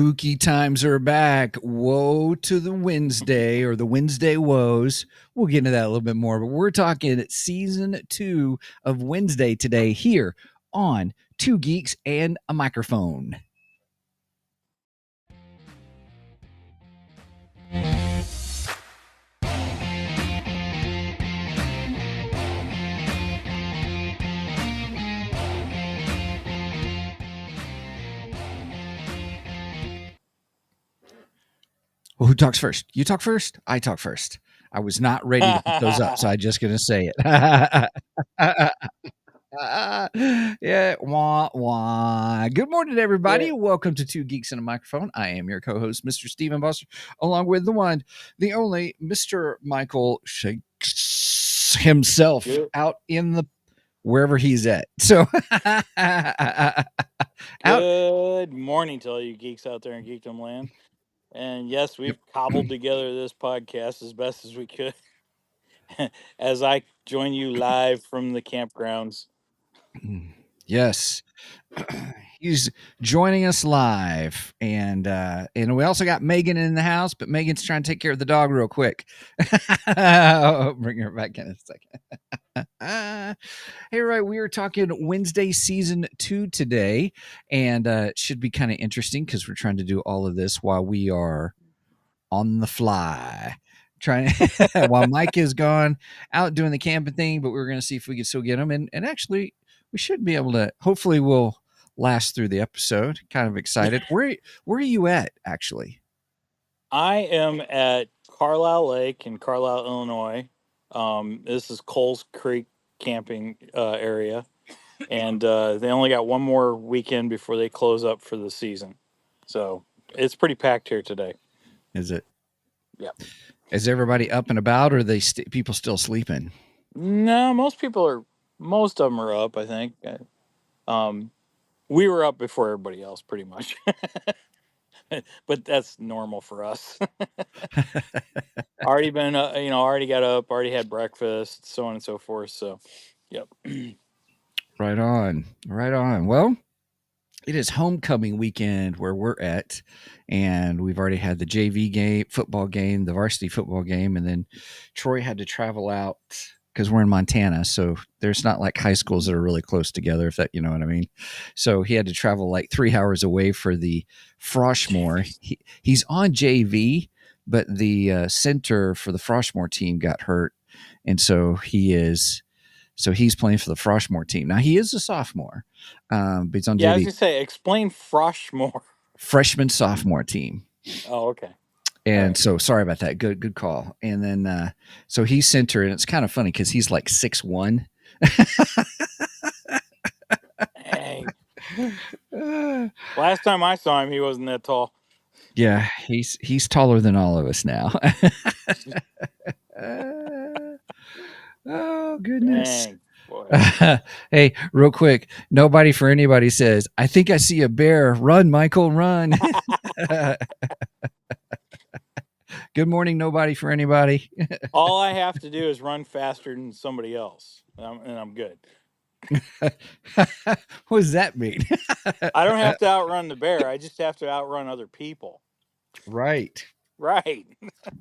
Spooky times are back. Woe to the Wednesday or the Wednesday woes. We'll get into that a little bit more, but we're talking season 2 of Wednesday today here on Two Geeks and a Microphone. Well, who talks first? You talk first? I talk first. I was not ready to put those up, so I'm just going to say it. Yeah, wah, wah. Good morning, everybody. Yeah. Welcome to Two Geeks and a Microphone. I am your co-host, Mr. Stephen Buster, along with the one, the only Mr. Michael Shakes himself Good. out in the wherever he's at. So out. Good morning to all you geeks out there in Geekdom land. And yes, we've cobbled together this podcast as best as we could as I join you live from the campgrounds. Yes. He's joining us live, and we also got Megan in the house, but Megan's trying to take care of the dog real quick. I'll bring her back in a second. Hey, right, we are talking Wednesday season 2 today, and it should be kind of interesting because we're trying to do all of this while we are on the fly. Trying while Mike is gone out doing the camping thing, but we're going to see if we can still get him, and actually we should be able to. Hopefully, we'll last through the episode. Kind of excited. Where are you at, actually? I am at Carlisle Lake in Carlisle, Illinois. This is Coles Creek camping area, and they only got one more weekend before they close up for the season. So it's pretty packed here today. Is it? Yeah. Is everybody up and about, or are they people still sleeping? No, most of them are up, I think. We were up before everybody else, pretty much. But that's normal for us. Already been, already got up, already had breakfast, so on and so forth. So, yep. Right on. Well, it is homecoming weekend where we're at, and we've already had the JV football game, the varsity football game, and then Troy had to travel out because we're in Montana, so there's not like high schools that are really close together, if that, you know what I mean. So he had to travel like 3 hours away for the Froshmore. He's on JV, but the center for the Froshmore team got hurt, and so he's playing for the Froshmore team. Now, he is a sophomore, but he's on JV. I was going to say, explain Froshmore. Freshman, sophomore team. Oh, okay. And so, sorry about that. Good call. And then, so he's center, and it's kind of funny because he's like 6'1". Dang. Last time I saw him, he wasn't that tall. Yeah, he's taller than all of us now. Oh, goodness. Dang, boy. Hey, real quick. Nobody for anybody says, I think I see a bear. Run, Michael, run. Good morning, nobody for anybody. All I have to do is run faster than somebody else, and I'm good. What does that mean? I don't have to outrun the bear. I just have to outrun other people. Right. Then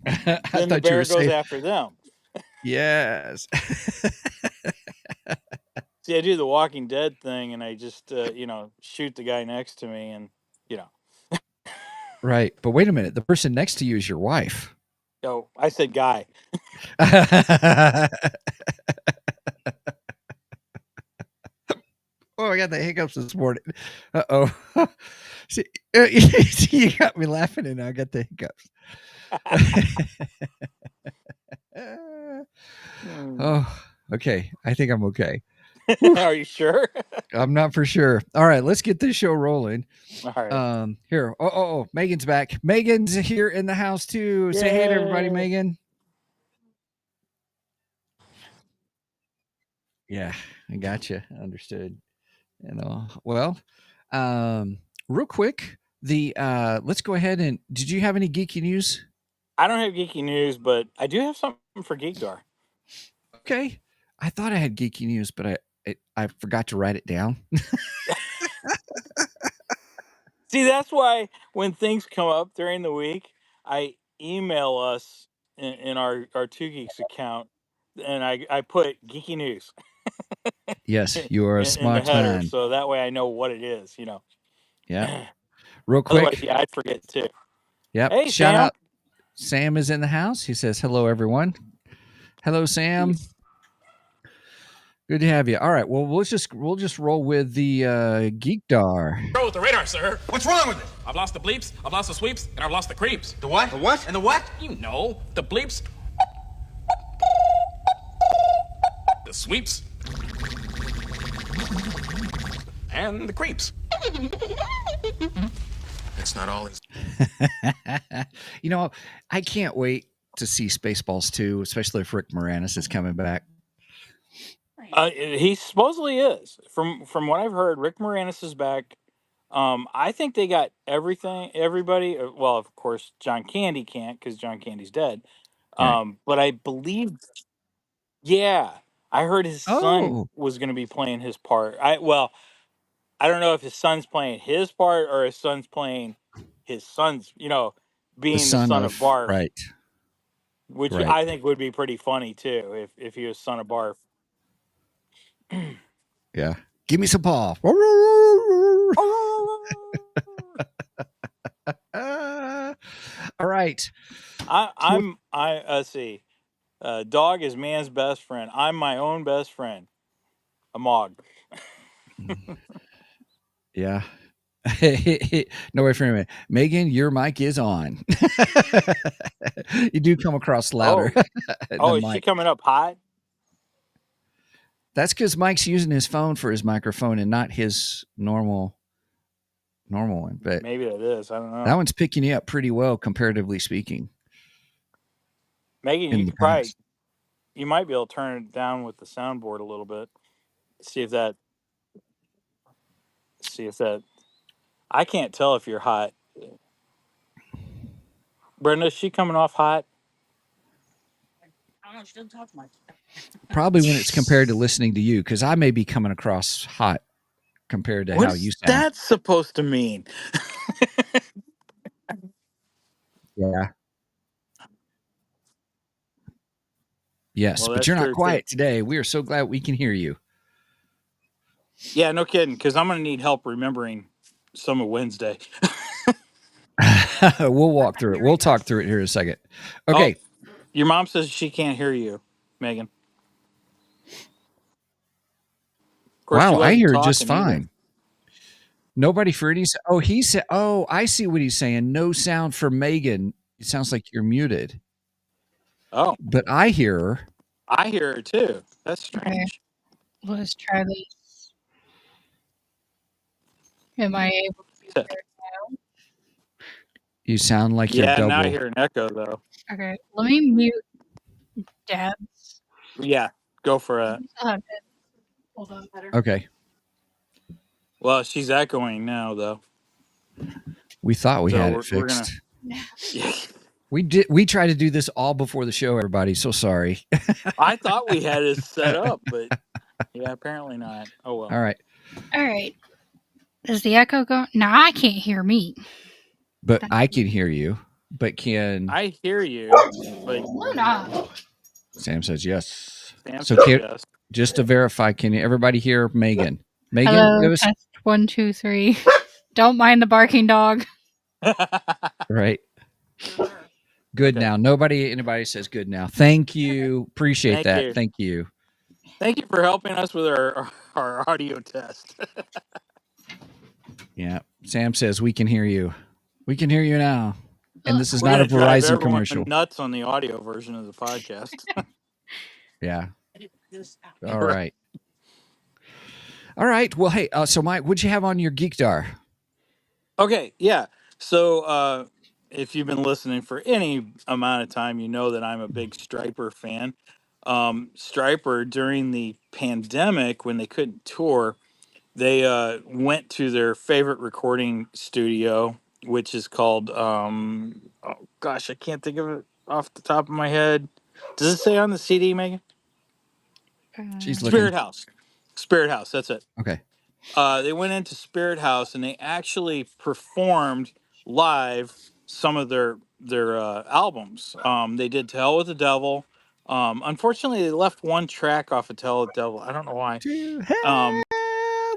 the bear goes after them. Yes. See, I do the Walking Dead thing, and I just, shoot the guy next to me, and, Right. But wait a minute. The person next to you is your wife. Oh, I said guy. Oh, I got the hiccups this morning. Uh-oh. See, you got me laughing, and I got the hiccups. Oh, okay. I think I'm okay. Are you sure? I'm not for sure. All right, let's get this show rolling. All right. Here. Oh, Megan's back. Megan's here in the house too. Yay. Say hey to everybody, Megan. Yeah, I got you. Understood. Well, real quick, let's go ahead and did you have any geeky news? I don't have geeky news, but I do have something for Geekdar. Okay. I thought I had geeky news, but I forgot to write it down. See, that's why when things come up during the week, I email us in our Two Geeks account, and I put geeky news Yes, you are a in the smart header, man. so that way I know what it is. Yep. Real Otherwise, quick. yeah, I'd forget too. Yep. Hey, Shout Sam. out. Sam is in the house. He says, hello, everyone. Hello, Sam. Good to have you. All right. Well, we'll just roll with the Geek Dar. Go with the radar, sir. What's wrong with it? I've lost the bleeps, I've lost the sweeps, and I've lost the creeps. The what? The what? And the what? You know, the bleeps, the sweeps, and the creeps. It's not all as You know, I can't wait to see Spaceballs 2, especially if Rick Moranis is coming back. He supposedly is. From what I've heard, Rick Moranis is back. I think they got everybody. Well, of course, John Candy can't because John Candy's dead. Right. But I believe, yeah, I heard his son Oh, was going to be playing his part. I don't know if his son's playing his part or his son's playing his son's. the Being the son son of of, Barf, right. which Right. I think would be pretty funny too if he was son of Barf. Yeah. Give me some paw. All right. Let's see. Dog is man's best friend. I'm my own best friend. A mog. Yeah. No, wait for a minute. Megan, your mic is on. You do come across louder Oh, than is she Mike. coming up hot? That's because Mike's using his phone for his microphone and not his normal one. But Maybe it is. I don't know. that one's picking you up pretty well, comparatively speaking. Megan, In the past. you might be able to turn it down with the soundboard a little bit. See if that, I can't tell if you're hot. Brenda, is she coming off hot? I don't know. She doesn't talk much. Probably when it's compared to listening to you, because I may be coming across hot compared to how you What's sound. that supposed to mean? Yeah. Yes, Well, but that's you're not true too. quiet today. We are so glad we can hear you. Yeah, no kidding. Because I'm going to need help remembering some of Wednesday. We'll walk through it. We'll talk through it here in a second. Okay. Oh, your mom says she can't hear you, Megan. Of course, she Wow, I wasn't hear it just talking either. fine. Nobody for any. Oh, he said. Oh, I see what he's saying. No sound for Megan. It sounds like you're muted. Oh, But I hear her. I hear her too. That's strange. Okay, let's try this. Am I able to be heard now? You sound like you're Yeah, double. now I hear an echo though. Okay, let me mute Dabs. Yeah, go for it. Hold on, better. Okay. Well, she's echoing now though. We thought we So had we're it fixed. Yeah. We did. We tried to do this all before the show. Everybody, so sorry. I thought we had it set up, but yeah, apparently not. Oh well. All right. All right. Is the echo going? No, I can't hear me. But I can hear you. But can I hear you, but Luna. Sam says yes. Sam So says can, yes. just to verify, can you, everybody hear Megan? Megan, Hello, give us test 1, 2, 3. Don't mind the barking dog. right. Good Okay. now. Anybody says good now. Thank you. Appreciate Thank that. you. Thank you. Thank you for helping us with our audio test. Yeah. Sam says we can hear you. We can hear you now. And this is We're not a gonna drive Verizon everyone commercial. nuts on the audio version of the podcast. Yeah. All right. All right. Well, hey, so Mike, what'd you have on your Geekdar? Okay, yeah. So if you've been listening for any amount of time, you know that I'm a big Striper fan. Striper, during the pandemic when they couldn't tour, they went to their favorite recording studio, which is called oh gosh, I can't think of it off the top of my head. Does it say on the CD, Megan? She's looking. Spirit House. Spirit House, that's it. Okay. They went into Spirit House and they actually performed live some of their albums. They did "To Hell with the Devil." Unfortunately, they left one track off of "To Hell with the Devil." I don't know why. To hell Um,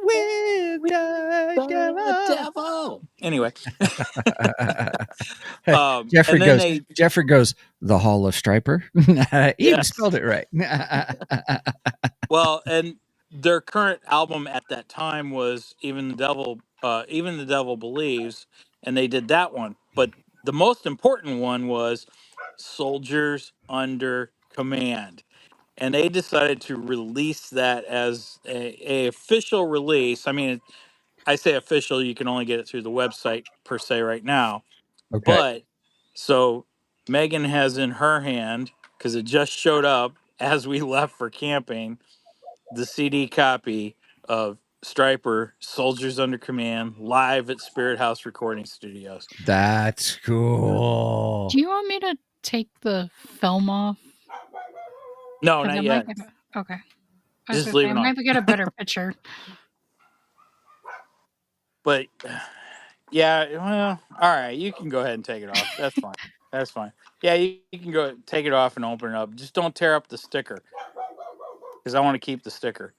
with the the devil. devil. Anyway, Jeffrey and then goes. they Jeffrey goes. The Hall of Striper. He even yes. spelled it right. Well, and their current album at that time was Even the Devil Believes, and they did that one. But the most important one was Soldiers Under Command. And they decided to release that as a official release. I mean, I say official, you can only get it through the website per se right now. Okay. But so Megan has in her hand, because it just showed up as we left for camping, the CD copy of Striper Soldiers Under Command live at Spirit House Recording Studios. That's cool. Do you want me to take the film off? No, 'Cause not I might yet. get okay. I was Just gonna leave say I it on. might get a better picture. But yeah, well, all right, you can go ahead and take it off. That's fine. That's fine. Yeah, you can go take it off and open it up. Just don't tear up the sticker, because I want to keep the sticker.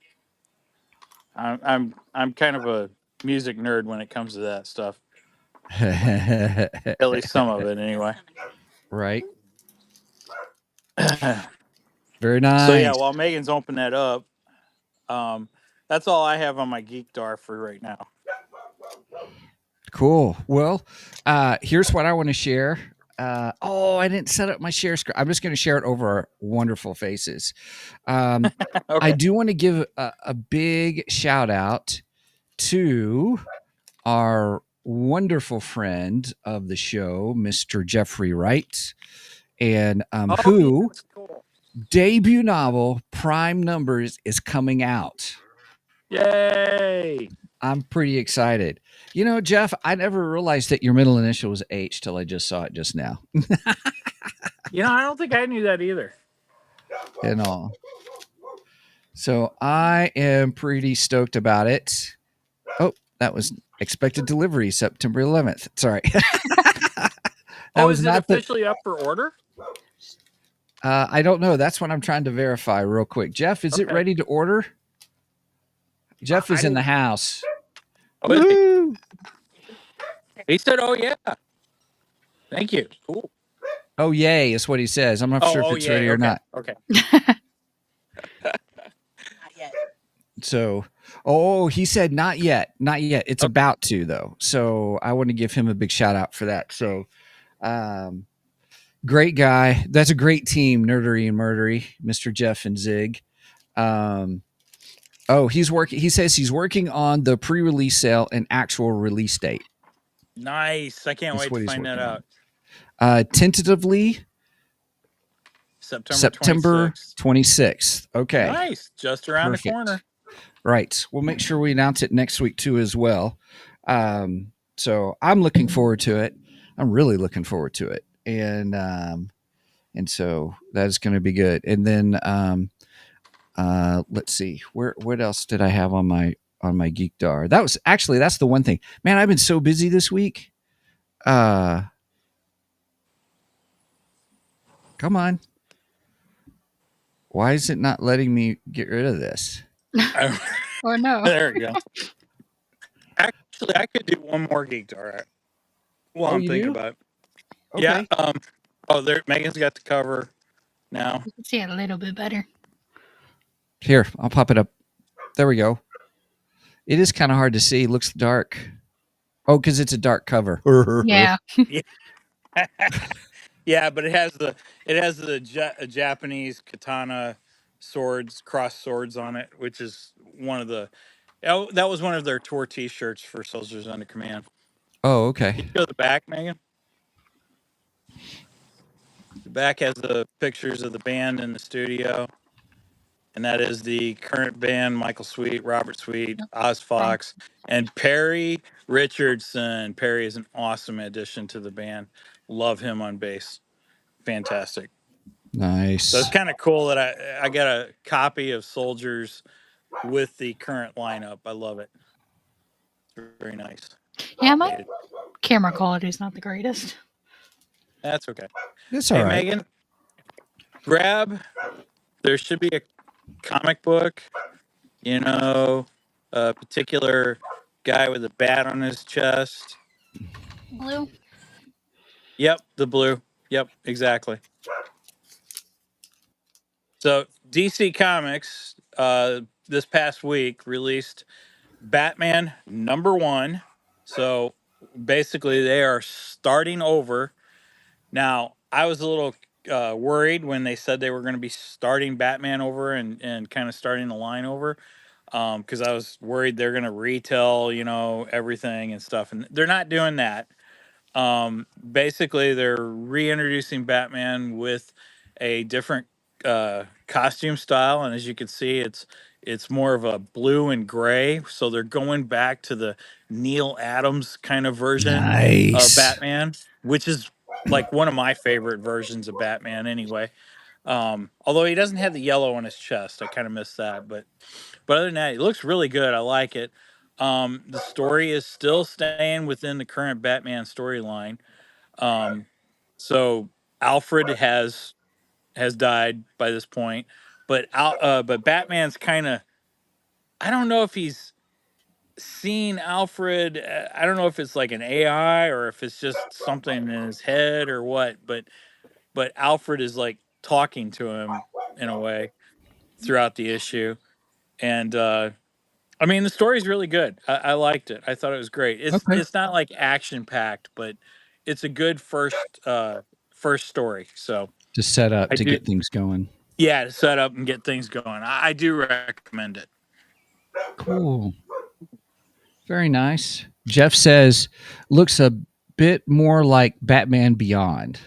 I'm kind of a music nerd when it comes to that stuff. At least some of it, anyway. Right. So Very yeah, nice. while Megan's opening that up, that's all I have on my Geekdar for right now. Cool. Well, here's what I want to share. I didn't set up my share screen. I'm just going to share it over our wonderful faces. I Okay. do want to give a big shout out to our wonderful friend of the show, Mr. Jeffrey Wright, and who That's cool. debut novel Prime Numbers is coming out. Yay! I'm pretty excited. You know, Jeff, I never realized that your middle initial was H till I just saw it just now. You know, I don't think I knew that either. And all. So I am pretty stoked about it. Oh, that was expected delivery September 11th. Sorry. That was is it not the. officially up for order? I don't know. That's what I'm trying to verify real quick. Jeff, is it Okay. ready to order? Jeff is in the house. Oh, is he? Woo! He said, "Oh yeah." Thank you. Cool. Oh, yay, is what he says. I'm not sure if it's ready or okay. not. Okay. So, he said not yet. Not yet. It's about to, though. So I want to give him a big shout out for that. So, great guy. That's a great team, Nerdery and Murdery, Mr. Jeff and Zig. He's working. He says he's working on the pre-release sale and actual release date. Nice. I can't wait to find that out. Tentatively September 26th. Okay. Nice. Just around Perfect. the corner. Right. We'll make sure we announce it next week too as well. So I'm looking forward to it. I'm really looking forward to it. And so that is going to be good. And then let's see. What else did I have on my Geekdar? That's the one thing. Man, I've been so busy this week. Come on. Why is it not letting me get rid of this? Oh no. There we go. Actually, I could do one more Geekdar while I'm thinking about it. Okay. Yeah. There. Megan's got the cover now. You can see it a little bit better. Here, I'll pop it up. There we go. It is kind of hard to see. It looks dark. Oh, because it's a dark cover. Yeah. Yeah, but it has the Japanese katana swords, cross swords on it, which is that was one of their tour T-shirts for Soldiers Under Command. Oh, okay. Can you show the back, Megan? The back has the pictures of the band in the studio, and that is the current band: Michael Sweet, Robert Sweet, Oz Fox, and Perry Richardson. Perry is an awesome addition to the band. Love him on bass. Fantastic. Nice. So it's kind of cool that I got a copy of Soldiers with the current lineup. I love it. very nice. Yeah, my camera quality is not the greatest. That's okay. That's all Hey, right. Megan, there should be a comic book, a particular guy with a bat on his chest. Blue. Yep, the blue. Yep, exactly. So DC Comics this past week released Batman #1. So basically, they are starting over. Now, I was a little worried when they said they were going to be starting Batman over and kind of starting the line over, because I was worried they're going to retell, everything and stuff. And they're not doing that. Basically, they're reintroducing Batman with a different costume style, and as you can see, it's more of a blue and gray. So they're going back to the Neil Adams kind of version of Nice. Batman, which is like one of my favorite versions of Batman, anyway. Although he doesn't have the yellow on his chest, I kind of miss that. But other than that, it looks really good. I like it. The story is still staying within the current Batman storyline. Um, so Alfred has died by this point, but Batman's kind of, I don't know if he's seen Alfred. I don't know if it's like an AI or if it's just something in his head or what. But Alfred is like talking to him in a way throughout the issue, and I mean, the story's really good. I liked it. I thought it was great. Okay. It's not like action packed, but it's a good first story. So To set up I to do, get things going. yeah, to set up and get things going. I do recommend it. Cool. Very nice. Jeff says looks a bit more like Batman Beyond.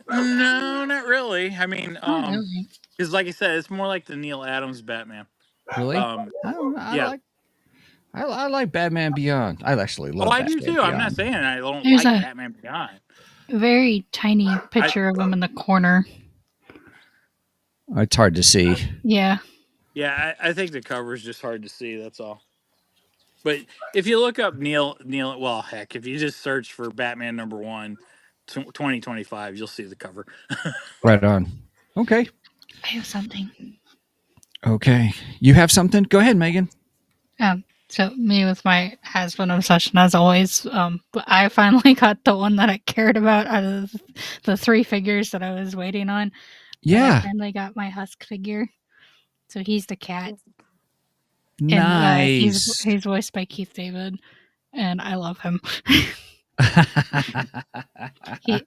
No, not really. I mean, Oh, really? because like I said, it's more like the Neil Adams Batman. Really? Um, I don't know. yeah. I like Batman Beyond. I actually love I do Batman too. I'm Beyond. not saying I don't There's like a Batman Beyond. very tiny picture of him in the corner. It's hard to see. Yeah. Yeah, I think the cover is just hard to see. That's all. But if you look up Neil, well, heck, if you just search for Batman #1, 2025, you'll see the cover. Right on. Okay. I have something. Okay. You have something? Go ahead, Megan. So me with my has-been obsession as always. But I finally got the one that I cared about out of the 3 figures that I was waiting on. Yeah. I finally got my Husk figure. So he's the cat. Nice. And he's voiced by Keith David, and I love him.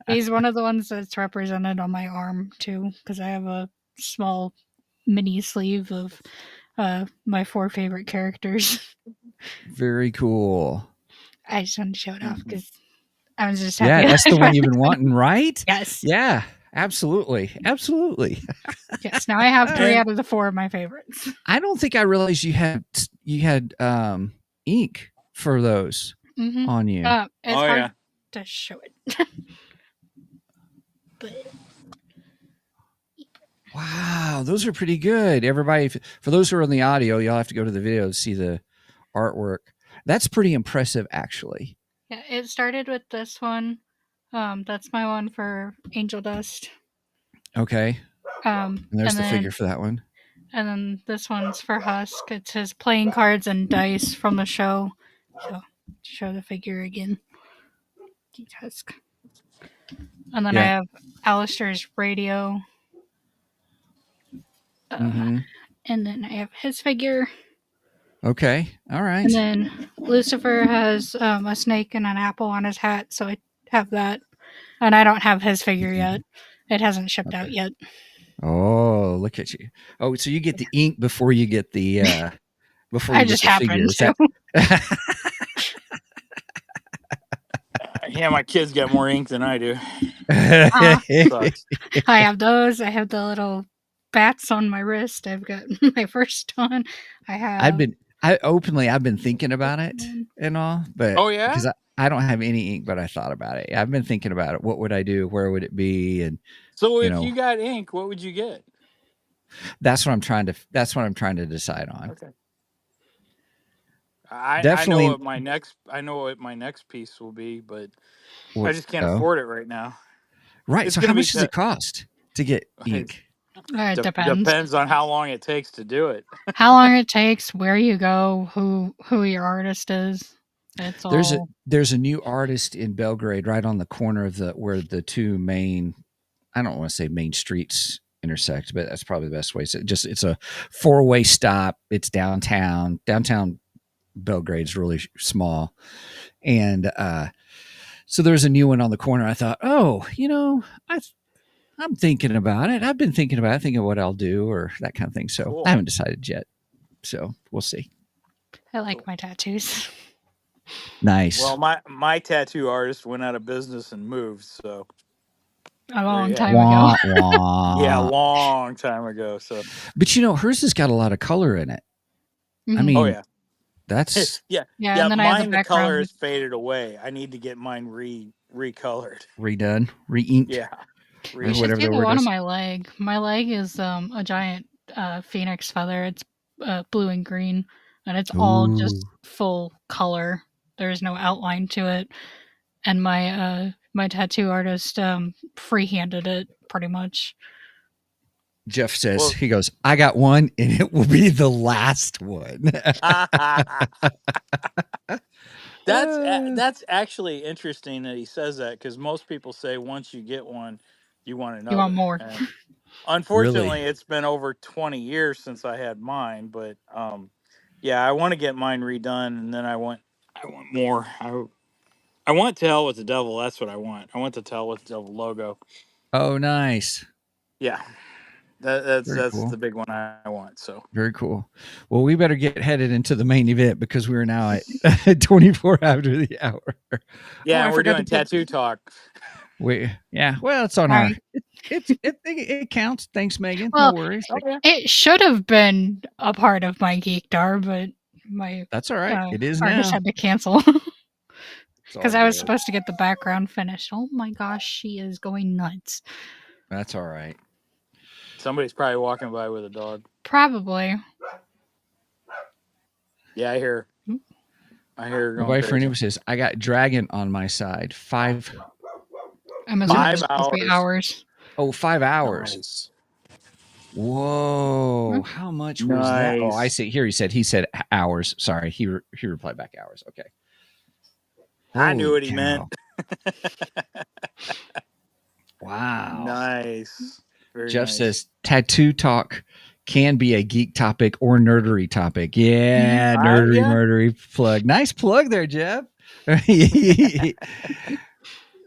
He's one of the ones that's represented on my arm too, because I have a small mini sleeve of my 4 favorite characters. Very cool. I just wanted to show it off because I was just happy. Yeah, that's the one you've been wanting, right? Yes. Yeah, absolutely. Absolutely. Yes. Now I have 3 out of the 4 of my favorites. I don't think I realized you had ink for those on you. It's hard to show it. But Wow, those are pretty good. Everybody, for those who are on the audio, you'll have to go to the video to see the artwork. That's pretty impressive, actually. yeah, it started with this one. That's my one for Angel Dust. Okay. And there's the figure for that one. And then this one's for Husk. It's his playing cards and dice from the show. So, show the figure again. Husk. And then I have Alistair's radio. And then I have his figure. Okay. All right. And then Lucifer has a snake and an apple on his hat. So I have that. And I don't have his figure yet. It hasn't shipped out yet. Oh, look at you. Oh, so you get the ink before you get the before you I get just the happened figure. to. Yeah, my kids got more ink than I do. Sucks. I have those. I have the little bats on my wrist. I've got my first one. I've been thinking about it and all, but because I don't have any ink, but I thought about it. I've been thinking about it. What would I do? Where would it be? And so if you got ink, what would you get? That's what I'm trying to decide on. Okay. Definitely. I know what my next piece will be, but I just can't afford it right now. Right. So how much does it cost to get ink? It depends. Depends on how long it takes to do it. How long it takes, where you go, who your artist is. There's a new artist in Belgrade right on the corner of where the two main, I don't want to say main streets intersect, but that's probably the best way. So it's a 4-way stop. It's downtown. Downtown Belgrade's really small. And so there's a new one on the corner. I thought, I'm thinking about it. I've been thinking about it, thinking what I'll do or that kind of thing. So cool. I haven't decided yet. So we'll see. I like my tattoos. Nice. Well, my tattoo artist went out of business and moved, so a long time ago. Yeah, a long time ago. So, but hers has got a lot of color in it. Mm-hmm. I mean, oh yeah, that's yeah. And then mine, the color has faded away. I need to get mine recolored, redone, re-inked. Yeah, you should see the one on my leg. My leg is a giant phoenix feather. It's blue and green, and it's all just full color. There's no outline to it. And my tattoo artist freehanded it pretty much. Jeff says, he goes, I got one and it will be the last one. That's actually interesting that he says that, because most people say once you get one, you want another. You want more. And unfortunately, It's been over 20 years since I had mine, but yeah, I want to get mine redone, and then I want more. I want To Hell with the Devil. That's what I want. I want the To Hell with the Devil logo. Oh, nice. Yeah. That's cool. The big one I want. So very cool. Well, we better get headed into the main event because we're now at 24 after the hour. Yeah, we're doing tattoo talk. Well, it's on our. It counts. Thanks, Megan. Well, no worries. It should have been a part of my Geekdar, but that's all right. It is artist now. had to cancel because I was supposed to get the background finished. Oh my gosh, she is going nuts. That's all right. Somebody's probably walking by with a dog. Probably. Yeah, I hear. My boyfriend says, I got dragon on my side. 5 hours. Oh, 5 hours. Nice. Whoa. How much was that? Oh, I see. Here he said hours. Sorry. He replied back hours. Okay. I knew what he meant. Wow. Nice. Very Jeff nice. says tattoo talk can be a geek topic or nerdery topic. Yeah, nerdery plug. Nice plug there, Jeff.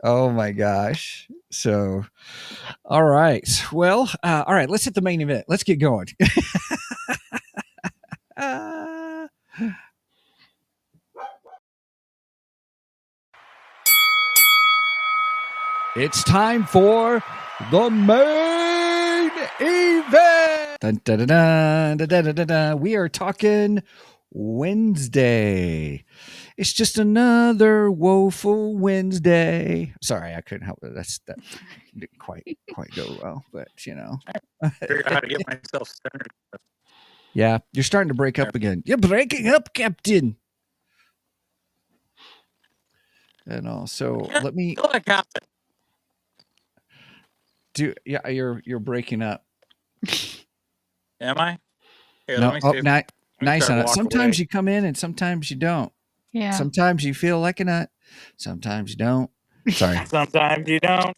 Oh my gosh. So, all right. Well, all right. Let's hit the main event. Let's get going. It's time for the main event. Dun, dun, dun, dun, dun, dun, dun, dun. We are talking Wednesday. It's just another woeful Wednesday. Sorry, I couldn't help it. That didn't quite go well, but I figured out how to get myself centered. Yeah, you're starting to break up again. You're breaking up, Captain. And also, let me. You're breaking up. Am I? Here, no. Nice on it. Sometimes you come in and sometimes you don't. Yeah. Sometimes you feel like a nut. Sometimes you don't. Sorry. Sometimes you don't.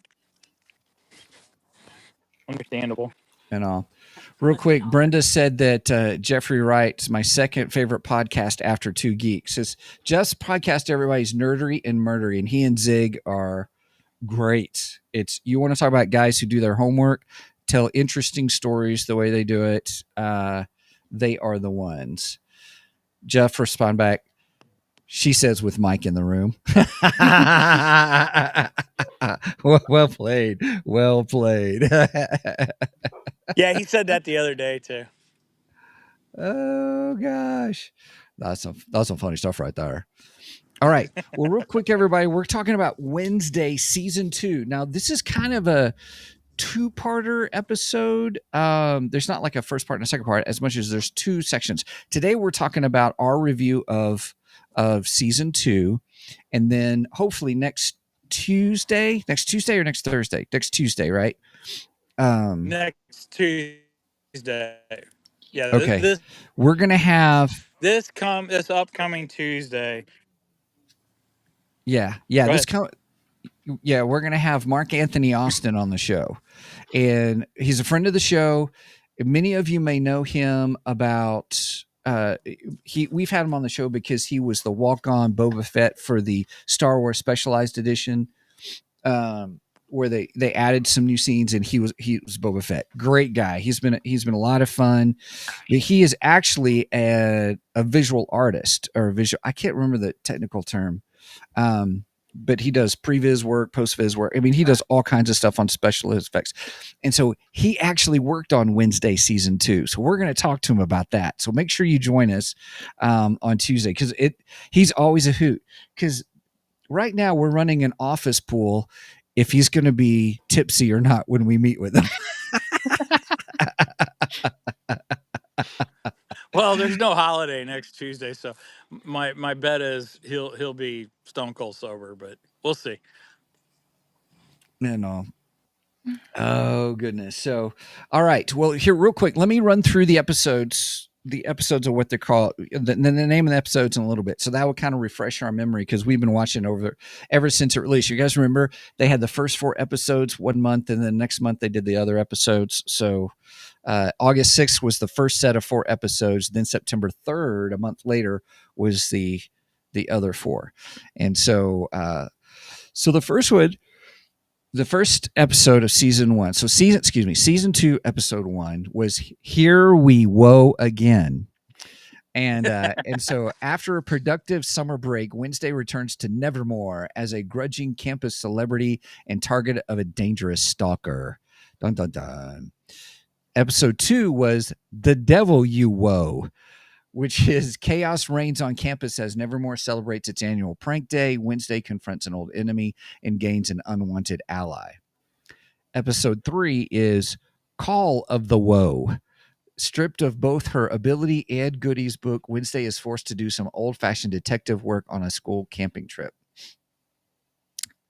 Understandable. And all. Real quick, Brenda said that Jeffrey Wright's my second favorite podcast after Two Geeks. It's just podcast everybody's nerdery and murdery, and he and Zig are great. It's you want to talk about guys who do their homework, tell interesting stories the way they do it. They are the ones. Jeff respond back. She says with Mike in the room. Well played. Well played. Yeah, he said that the other day too. Oh gosh. That's some funny stuff right there. All right. Well, real quick, everybody, we're talking about Wednesday season 2. Now, this is kind of a two-parter episode. There's not like a first part and a second part as much as there's two sections. Today we're talking about our review of season 2, and then hopefully next Tuesday or next Thursday? Next Tuesday, right? Next Tuesday. Yeah. Okay. We're gonna have this upcoming Tuesday. Yeah. We're gonna have Mark Anthony Austin on the show, and he's a friend of the show. Many of you may know him about. We've had him on the show because he was the walk-on Boba Fett for the Star Wars Specialized Edition, where they added some new scenes, and he was Boba Fett. Great guy. He's been a lot of fun. He is actually a visual artist or a visual. I can't remember the technical term. But he does previs work, post-viz work. I mean, he does all kinds of stuff on special effects. And so he actually worked on Wednesday season 2. So we're going to talk to him about that. So make sure you join us on Tuesday, because he's always a hoot. Because right now we're running an office pool if he's going to be tipsy or not when we meet with him. Well, there's no holiday next Tuesday, so my bet is he'll be stone cold sober, but we'll see. No. Oh goodness. So, all right. Well, here real quick, let me run through the episodes of what they're called, the name of the episodes in a little bit. So that will kind of refresh our memory, because we've been watching ever since it released. You guys remember they had the first 4 episodes one month, and then next month they did the other episodes. So August 6th was the first set of 4 episodes. Then September 3rd, a month later, was the other 4. And so the first episode of season 1. So season 2, episode 1 was Here We Woe Again. And so after a productive summer break, Wednesday returns to Nevermore as a grudging campus celebrity and target of a dangerous stalker. Dun, dun, dun. Episode 2 was The Devil You Woe, which is chaos reigns on campus as Nevermore celebrates its annual prank day. Wednesday confronts an old enemy and gains an unwanted ally. Episode 3 is Call of the Woe. Stripped of both her ability and goodies book, Wednesday is forced to do some old-fashioned detective work on a school camping trip.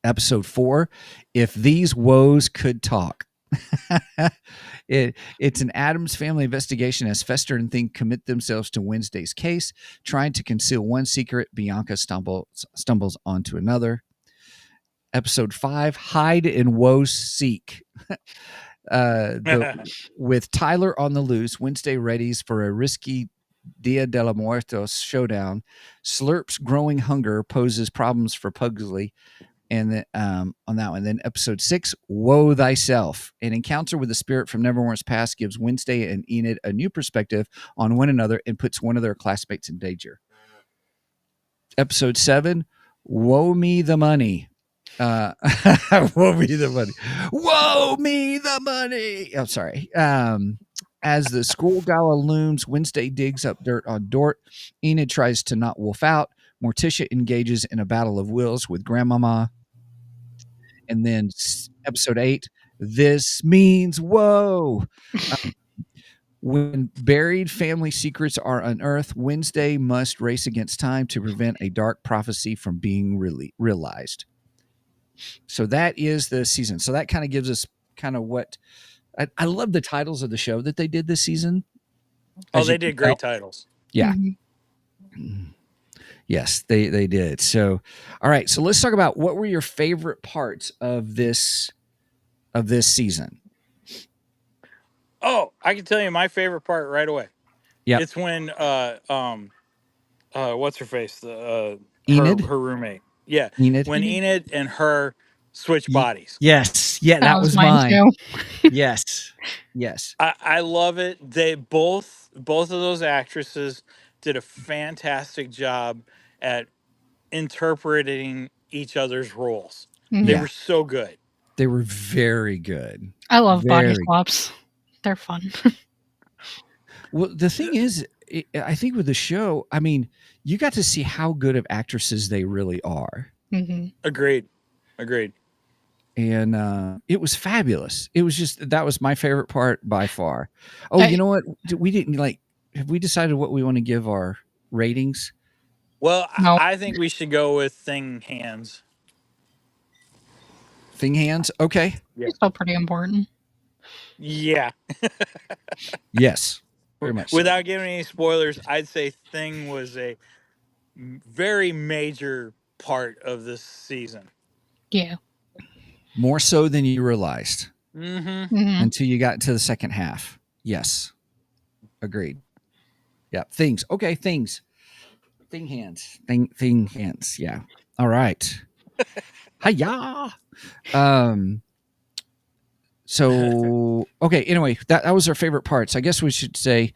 Episode 4, If These Woes Could Talk. It's an Addams family investigation as Fester and Thing commit themselves to Wednesday's case. Trying to conceal one secret, Bianca stumbles onto another. Episode 5, Hyde and Woe Seek. With Tyler on the loose, Wednesday readies for a risky Dia de los Muertos showdown. Slurp's growing hunger poses problems for Pugsley. And then on that one, then episode 6, Woe Thyself. An encounter with the spirit from Nevermore's past gives Wednesday and Enid a new perspective on one another and puts one of their classmates in danger. Episode 7, Woe Me the Money. Woe Me the Money. Woe Me the Money. I'm sorry. As the school gala looms, Wednesday digs up dirt on Dort. Enid tries to not wolf out. Morticia engages in a battle of wills with Grandmama. And then episode 8, This Means Whoa. When buried family secrets are unearthed, Wednesday must race against time to prevent a dark prophecy from being realized. So that is the season. So that kind of gives us kind of what I love the titles of the show that they did this season. Oh, they did great titles. Yeah. Mm-hmm. Yes, they did. So, all right. So let's talk about what were your favorite parts of this season. Oh, I can tell you my favorite part right away. Yeah, it's when what's her face, Enid, her roommate. Yeah, Enid. When Enid and her switch bodies. Yes, yeah, that was mine too. Yes. I love it. They both of those actresses did a fantastic job at interpreting each other's roles. Mm-hmm. They were so good. They were very good. I love body swaps. They're fun. Well, the thing is, I think with the show, I mean, you got to see how good of actresses they really are. Mm-hmm. Agreed. and it was fabulous. It was just that was my favorite part by far. Oh, you know what? We didn't like. Have we decided what we want to give our ratings? Well, No. I think we should go with Thing Hands. Thing hands. Okay. It's still pretty important. Yeah. Yes. Very much so. Without giving any spoilers, I'd say Thing was a very major part of this season. Yeah. More so than you realized. Mm-hmm. Until you got to the second half. Yes. Agreed. Yeah. Things. Okay. Things. Thing hands. Thing hands. Yeah. All right. Hiya. So okay. Anyway, that was our favorite parts. I guess we should say.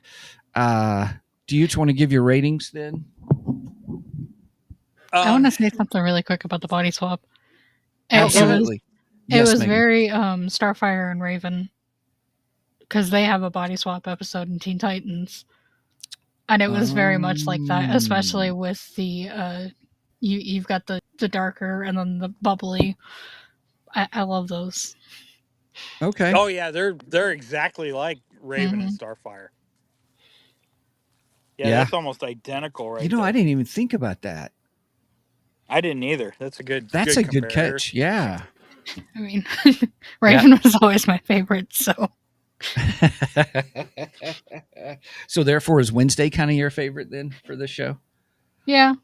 Do you each want to give your ratings then? I want to say something really quick about the body swap. Absolutely. It was very Starfire and Raven, because they have a body swap episode in Teen Titans, and it was very much like that, especially with the you've got the darker and then the bubbly. I love those. Okay. Oh yeah, they're exactly like Raven and Starfire. Yeah, that's almost identical, right? I didn't even think about that. I didn't either. That's a good. That's a good catch. Yeah. I mean, Raven was always my favorite, so. So therefore, is Wednesday kind of your favorite then for this show? Yeah,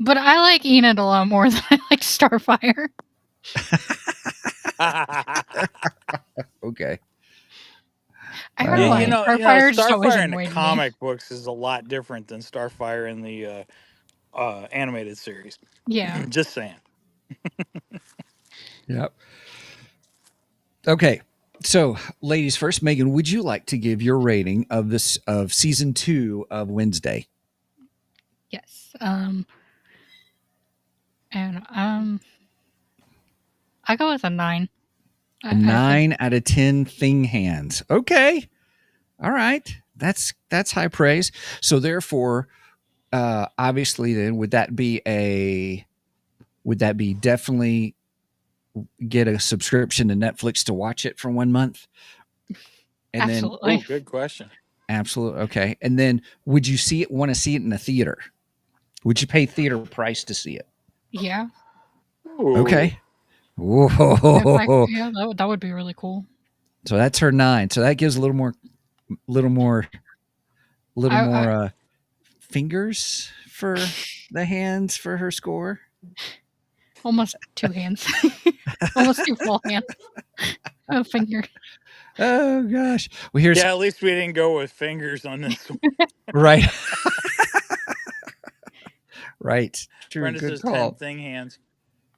but I like Enid a lot more than I like Starfire. Okay. I don't know. Starfire in the comic books is a lot different than Starfire in the animated series. Yeah. Just saying. Yep. Okay. So, ladies first, Megan, would you like to give your rating of season 2 of Wednesday? Yes. I go with a 9. A 9 out of 10 thing hands. Okay. All right. That's high praise. So therefore, obviously then would that be definitely get a subscription to Netflix to watch it for 1 month? And absolutely. Then, good question. Absolutely. Okay. And then would you want to see it in a theater? Would you pay theater price to see it? Yeah. Ooh. Okay. Whoa. Yeah, that would be really cool. So that's her 9. So that gives a little more fingers for the hands for her score. Almost 2 hands. Almost 2 full hands. A finger. Oh gosh. Well, at least we didn't go with fingers on this one. Right. Right. True. Brenda Good says call. 10 thing hands.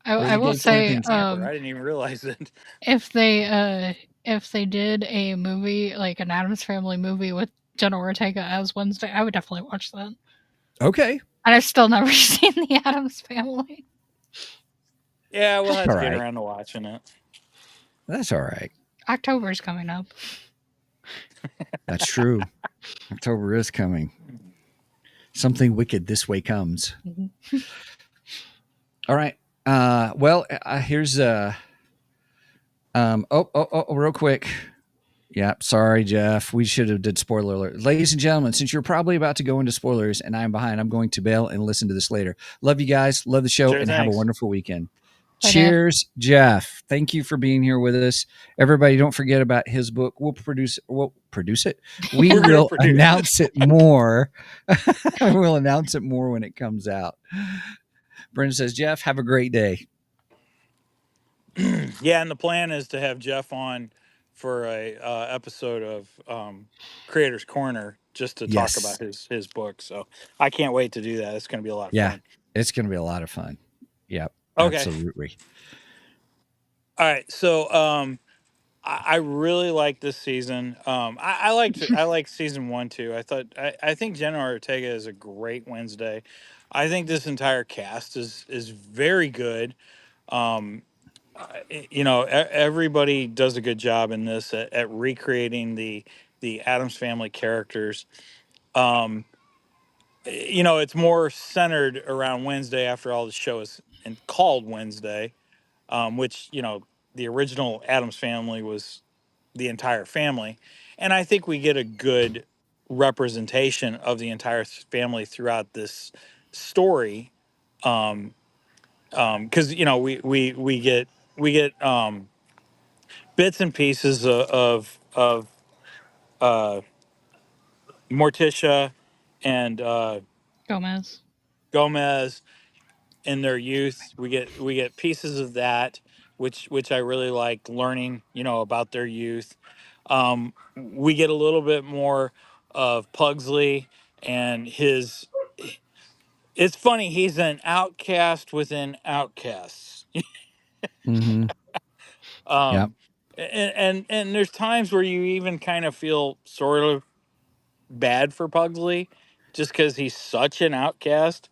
I will say, I didn't even realize it. If they did a movie, like an Addams Family movie with Jenna Ortega as Wednesday, I would definitely watch that. Okay. And I've still never seen the Addams Family. Yeah, we'll have to get around to watching it. That's all right. October's coming up. That's true. October is coming. Something wicked this way comes. Mm-hmm. All right. Well, here's real quick. Yeah, sorry, Jeff. We should have did spoiler alert. Ladies and gentlemen, since you're probably about to go into spoilers and I'm behind, I'm going to bail and listen to this later. Love you guys. Love the show. Sure, and thanks. Have a wonderful weekend. Bye, Cheers, Jeff. Thank you for being here with us. Everybody, don't forget about his book. We'll produce it. We will announce it more. We'll announce it more when it comes out. Brenda says, Jeff, have a great day. Yeah, and the plan is to have Jeff on for a episode of Creator's Corner just to talk about his book. So I can't wait to do that. It's going to be a lot of fun. It's going to be a lot of fun. Yep. Okay. Absolutely. All right. So I really like this season. I like season 1 too. I think Jenna Ortega is a great Wednesday. I think this entire cast is very good. Everybody does a good job in this at recreating the Addams Family characters. It's more centered around Wednesday after all the show is called Wednesday, which the original Addams family was the entire family, and I think we get a good representation of the entire family throughout this story. Because we get bits and pieces of uh, Morticia and Gomez. Gomez in their youth. We get pieces of that, which I really like learning, about their youth. We get a little bit more of Pugsley and his. It's funny. He's an outcast within outcasts. Mm-hmm. Yep. um, and there's times where you even kind of feel sort of bad for Pugsley, just because he's such an outcast.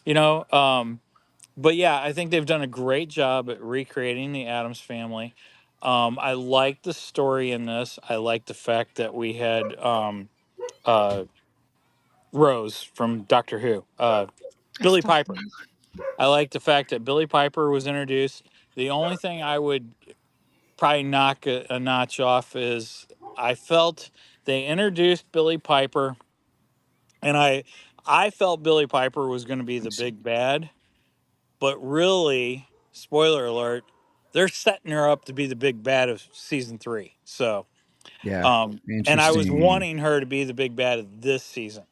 You know. But yeah, I think they've done a great job at recreating the Addams family. I like the story in this. I like the fact that we had uh, Rose from Doctor Who, I Billy still Piper. I like the fact that Billy Piper was introduced. The only thing I would probably knock a notch off is I felt they introduced Billy Piper, and I felt Billy Piper was going to be the big bad, but really, spoiler alert, they're setting her up to be the big bad of season 3. So, Yeah. and I was Interesting. wanting her to be the big bad of this season,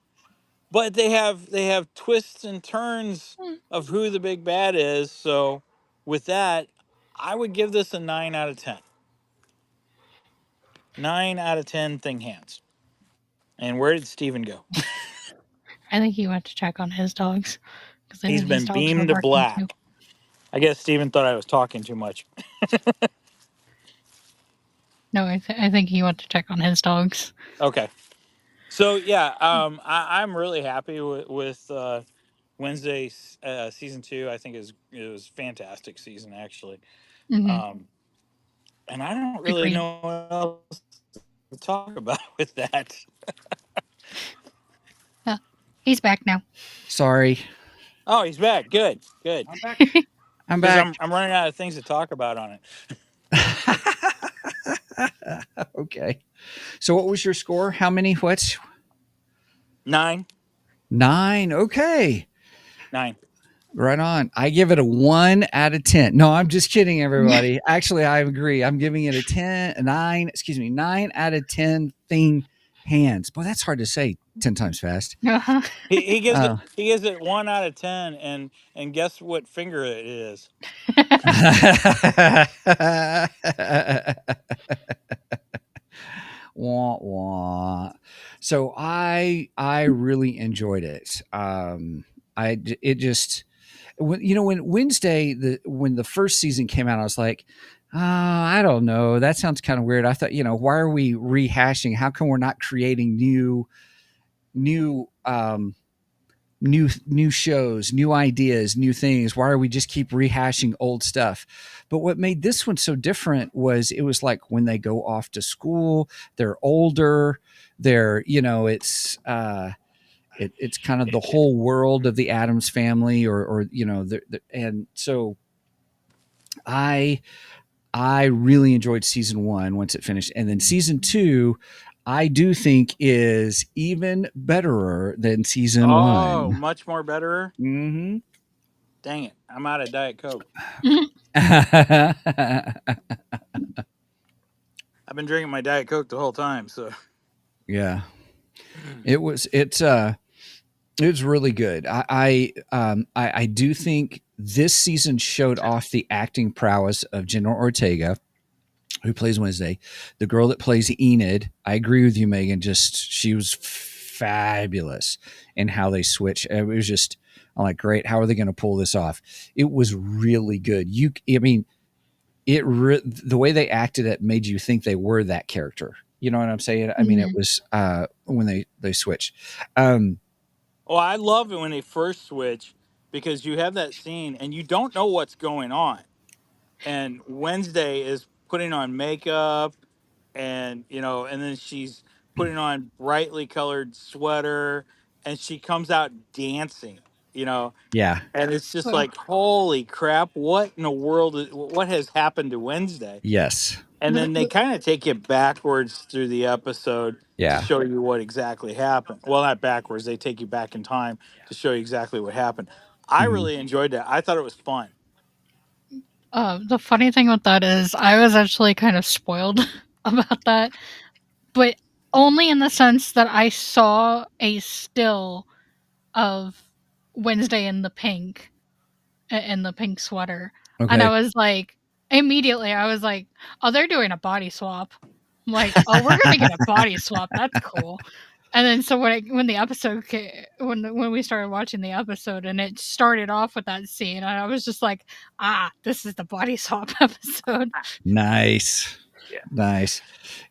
but they have twists and turns of who the big bad is. So, with that, I would give this a 9 out of 10. 9 out of 10 thing hands. And where did Steven go? I think he went to check on his dogs because I He's think his been dogs were beamed to barking too. black. I guess Steven thought I was talking too much. No, I think he went to check on his dogs. Okay. So yeah, I'm really happy with Wednesday season 2. I think it was fantastic season actually, Mm-hmm. um, and I don't really Agreed. know what else to talk about with that. He's back now. Sorry. Oh, he's back. Good, good. I'm Because back. I'm running out of things to talk about on it. Okay. So what was your score? How many? What? 9, 9. Okay. 9. Right on. I give it a 1 out of 10. No, I'm just kidding, everybody. Actually, I agree. I'm giving it a 9 out of 10 thing hands. Boy, that's hard to say 10 times fast. Uh-huh. He gives it Uh, he gives it 1 out of 10, and guess what finger it is? wah, wah. So I really enjoyed it. It just when Wednesday when the first season came out, I was like, I don't know, that sounds kind of weird. I thought, why are we rehashing? How come we're not creating new new shows, new ideas, new things? Why are we just keep rehashing old stuff? But what made this one so different was it was like when they go off to school, they're older, they're it's kind of the whole world of the Addams family, or and so I I really enjoyed season 1 once it finished, and then season 2 I do think is even betterer than season Oh, 1. much more better. Mm-hmm. Dang it, I'm out of Diet Coke. I've been drinking my Diet Coke the whole time, so Yeah, it's really good. I do think this season showed off the acting prowess of Jenna Ortega, who plays Wednesday. The girl that plays Enid, I agree with you, Megan. She was fabulous in how they switch. It was just, I'm like, great. How are they going to pull this off? It was really good. The way they acted it made you think they were that character. You know what I'm saying? I mean, it was when they switched. Well, I love it when they first switch, because you have that scene and you don't know what's going on. And Wednesday is putting on makeup, and then she's putting on brightly colored sweater, and she comes out dancing. you know. Yeah. And it's just like, holy crap, what in the world, what has happened to Wednesday? Yes. And then they kind of take you backwards through the episode to show you what exactly happened. Well, not backwards, they take you back in time to show you exactly what happened. I really enjoyed that. I thought it was fun. The funny thing with that is I was actually kind of spoiled about that, but only in the sense that I saw a still of Wednesday in the pink sweater. Okay. And I was like, immediately, I was like, oh, they're doing a body swap. I'm like, oh, we're gonna get a body swap. That's cool. And then so when the episode when we started watching the episode and it started off with that scene, and I was just like, this is the body swap episode. Nice. Nice.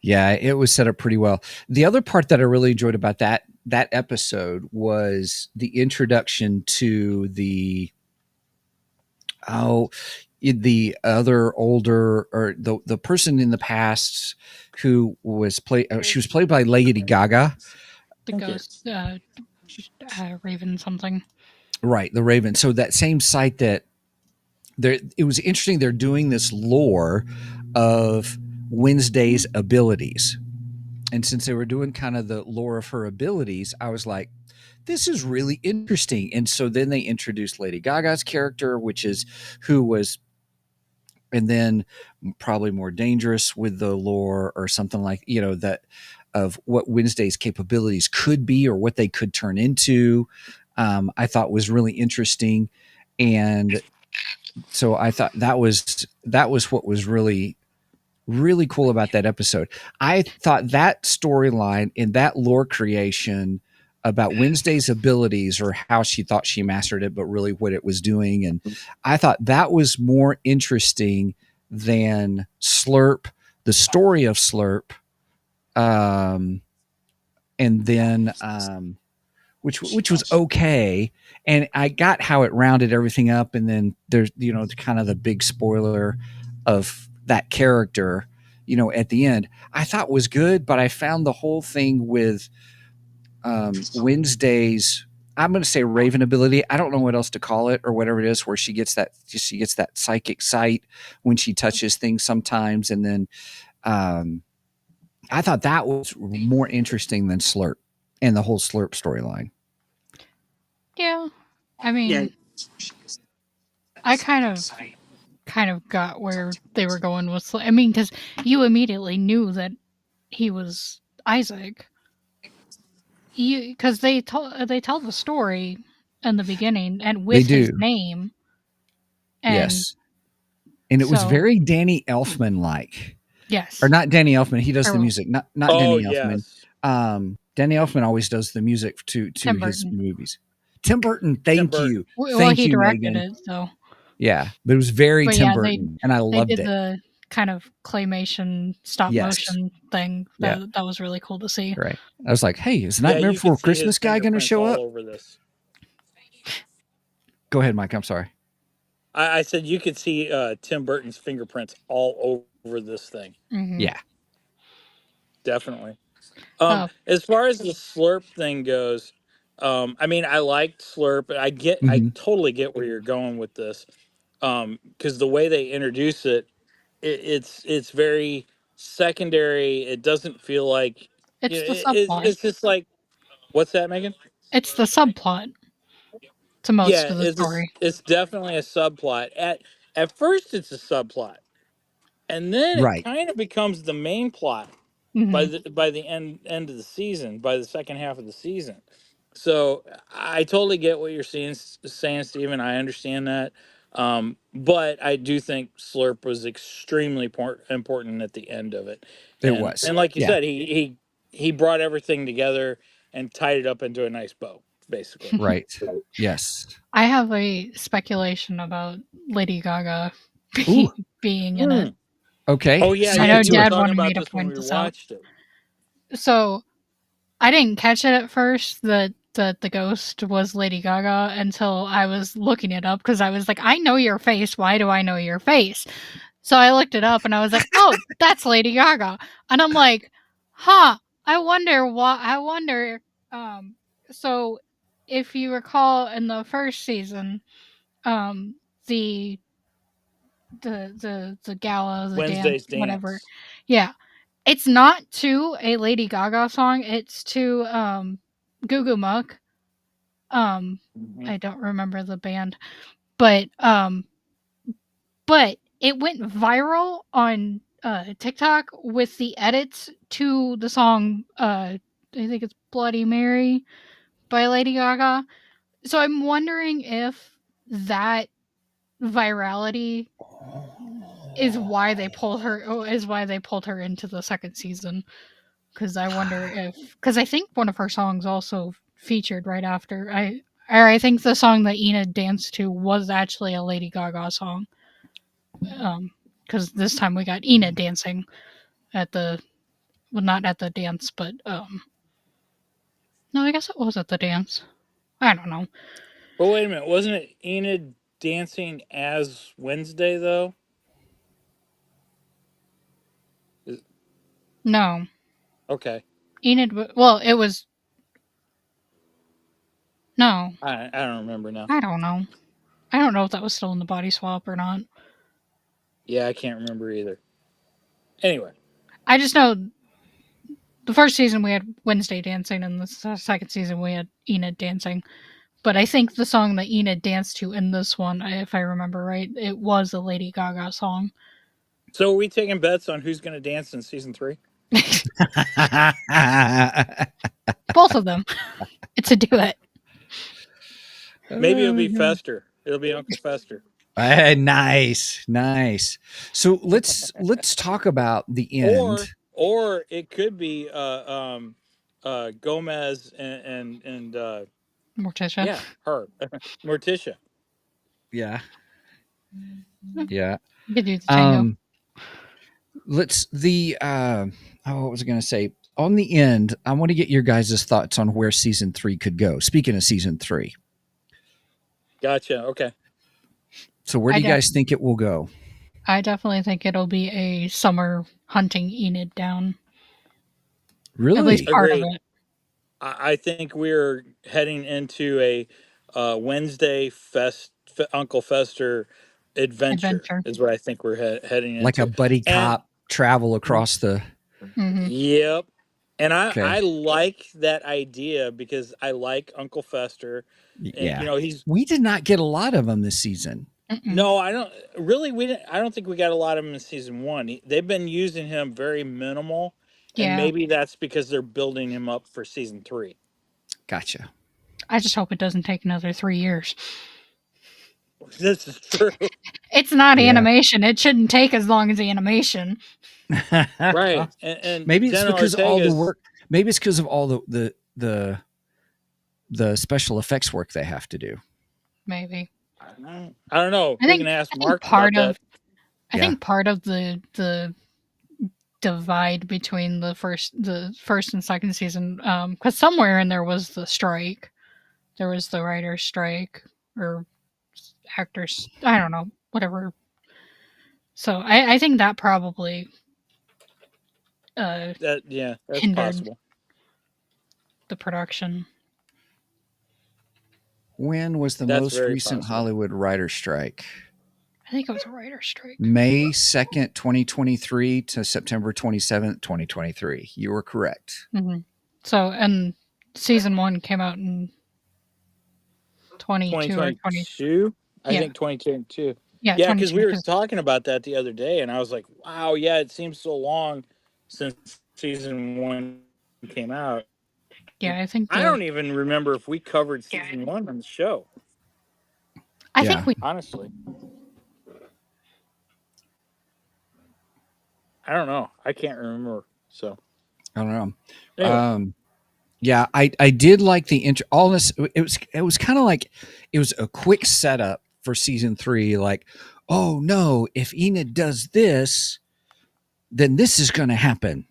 Yeah, it was set up pretty well. The other part that I really enjoyed about that episode was the introduction to the other older, or the person in the past who was she was played by Lady Gaga. The ghost, Raven something. Right, the Raven. So that same site that it was interesting. They're doing this lore of Wednesday's abilities. And since they were doing kind of the lore of her abilities, I was like, this is really interesting. And so then they introduced Lady Gaga's character, who was, and then probably more dangerous with the lore or something like, that of what Wednesday's capabilities could be or what they could turn into. I thought was really interesting. And so I thought that was what was really, really cool about that episode. I thought that storyline in that lore creation about Wednesday's abilities, or how she thought she mastered it, but really what it was doing. And I thought that was more interesting than Slurp, the story of Slurp. And then, which was okay. And I got how it rounded everything up. And then there's, kind of the big spoiler of that character, at the end, I thought was good, but I found the whole thing with Wednesday's, I'm going to say Raven ability. I don't know what else to call it or whatever it is, where she gets that psychic sight when she touches things sometimes. And then I thought that was more interesting than Slurp and the whole Slurp storyline. Yeah. I mean, I kind of got where they were going with. I mean, because you immediately knew that he was Isaac. Because they tell the story in the beginning and with his name. And yes, and it was very Danny Elfman like. Yes, or not Danny Elfman. He does the music. Not Danny Elfman. Yes. Danny Elfman always does the music to his movies. Tim Burton, thank you. Well, he directed it, so. Yeah, but it was very Tim Burton, and I loved it. They did the kind of claymation stop motion thing. That was really cool to see. Right. I was like, hey, is Nightmare Before Christmas guy going to show up? Over this. Go ahead, Mike. I'm sorry. I said you could see Tim Burton's fingerprints all over this thing. Mm-hmm. Yeah. Definitely. As far as the Slurp thing goes, I mean, I liked Slurp. I totally get where you're going with this, because the way they introduce it's very secondary. It doesn't feel like it's the subplot. It's just like, what's that, Megan? It's the subplot to most of the story. It's definitely a subplot. At first, it's a subplot, and then it kind of becomes the main plot. Mm-hmm. By the end of the season, by the second half of the season. So I totally get what you're saying, Stephen. I understand that, but I do think Slurp was extremely important at the end of it. It was, and like you said, he brought everything together and tied it up into a nice bow, basically. Right. Yes. I have a speculation about Lady Gaga being in it. Okay. Oh yeah, I know Dad wanted me to point this out. So I didn't catch it at first that the ghost was Lady Gaga until I was looking it up, because I was like, I know your face. Why do I know your face? So I looked it up and I was like, oh, that's Lady Gaga. And I'm like, I wonder why. So if you recall in the first season, the gala, the Wednesday's dance, whatever. dance. Yeah. It's not to a Lady Gaga song, it's to Goo Goo Muck. I don't remember the band, but it went viral on TikTok with the edits to the song I think it's Bloody Mary by Lady Gaga. So I'm wondering if that virality is why they pulled her into the second season. Because I wonder because I think one of her songs also featured right after. I think the song that Enid danced to was actually a Lady Gaga song. Because this time we got Enid dancing at not at the dance, but no, I guess it was at the dance. I don't know. Well, wait a minute. Wasn't it Enid dancing as Wednesday, though? No. Okay. Enid, well, it was. No. I don't remember now. I don't know. I don't know if that was still in the body swap or not. Yeah, I can't remember either. Anyway. I just know the first season we had Wednesday dancing, and the second season we had Enid dancing. But I think the song that Enid danced to in this one, if I remember right, it was a Lady Gaga song. So are we taking bets on who's going to dance in season 3? Both of them. It's a duet. Maybe it'll be Fester. It'll be Uncle Fester. Nice. So let's talk about the end. Or it could be Gomez and Morticia. Yeah, her. Morticia. Yeah. You could do the tango. What was I going to say? On the end, I want to get your guys' thoughts on where season 3 could go. Speaking of season 3. Gotcha. Okay. So where do you guys think it will go? I definitely think it'll be a summer hunting Enid down. Really? At least part of it. I think we're heading into a Wednesday Uncle Fester adventure is what I think we're heading into. Like a buddy cop travel across the... Mm-hmm. Yep. And I like that idea because I like Uncle Fester. And, we did not get a lot of them this season. No, I don't really. I don't think we got a lot of them in season 1. They've been using him very minimal. And maybe that's because they're building him up for season 3. Gotcha. I just hope it doesn't take another 3 years. This is true. It's not animation. It shouldn't take as long as animation. Right. And maybe it's because of all the work. Maybe it's because of all the special effects work they have to do. Maybe. I don't know. We can ask Mark about that. I think part of the divide between the first and second season, because somewhere in there was the strike. There was the writer's strike or actors. I don't know, whatever. So I think that probably that's hindered possible. The production. When was the most recent Hollywood writer's strike? I think it was a writer's strike. May 2nd, 2023 to September 27th, 2023. You were correct. Mm-hmm. So, and season 1 came out in 2022. I think 2022. Yeah, because we were talking about that the other day, and I was like, wow, it seems so long since season 1 came out. Yeah, I think I don't even remember if we covered season 1 on the show. I think we honestly. I don't know. I can't remember. So I don't know. Anyway. Yeah, I did like the intro. All this it was kind of like it was a quick setup for season 3. Like, oh no, if Enid does this, then this is going to happen.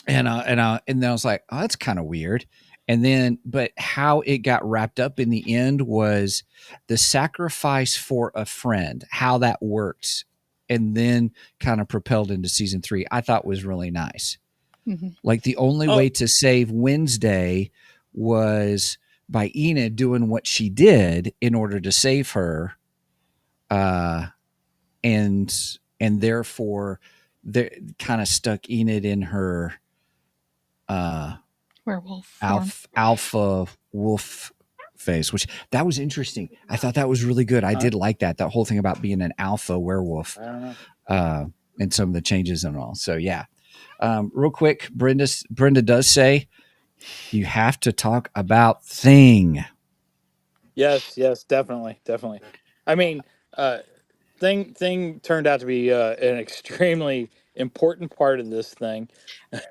And then I was like, oh, that's kind of weird. And then, but how it got wrapped up in the end was the sacrifice for a friend, how that works, and then kind of propelled into season 3. I thought was really nice. Mm-hmm. Like the only way to save Wednesday was by Enid doing what she did in order to save her, and therefore they kind of stuck Enid in her werewolf alpha wolf phase, which that was interesting. I thought that was really good. I did like that whole thing about being an alpha werewolf, and some of the changes and all. So yeah, real quick, Brenda does say you have to talk about Thing. Yes, definitely. I mean, thing turned out to be an extremely important part of this thing.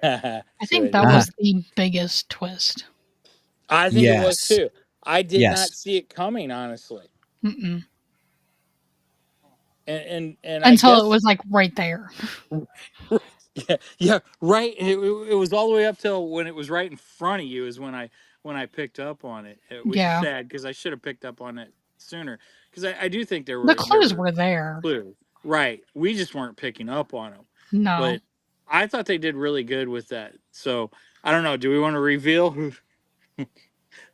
I think that was the biggest twist. I think it was too. I did not see it coming, honestly. Mm-mm. And until I guess it was like right there. yeah, right. It was all the way up till when it was right in front of you is when I picked up on it, which is sad because I should have picked up on it sooner. Because I do think the clues were there. Clues, right? We just weren't picking up on them. No, but I thought they did really good with that. So I don't know. Do we want to reveal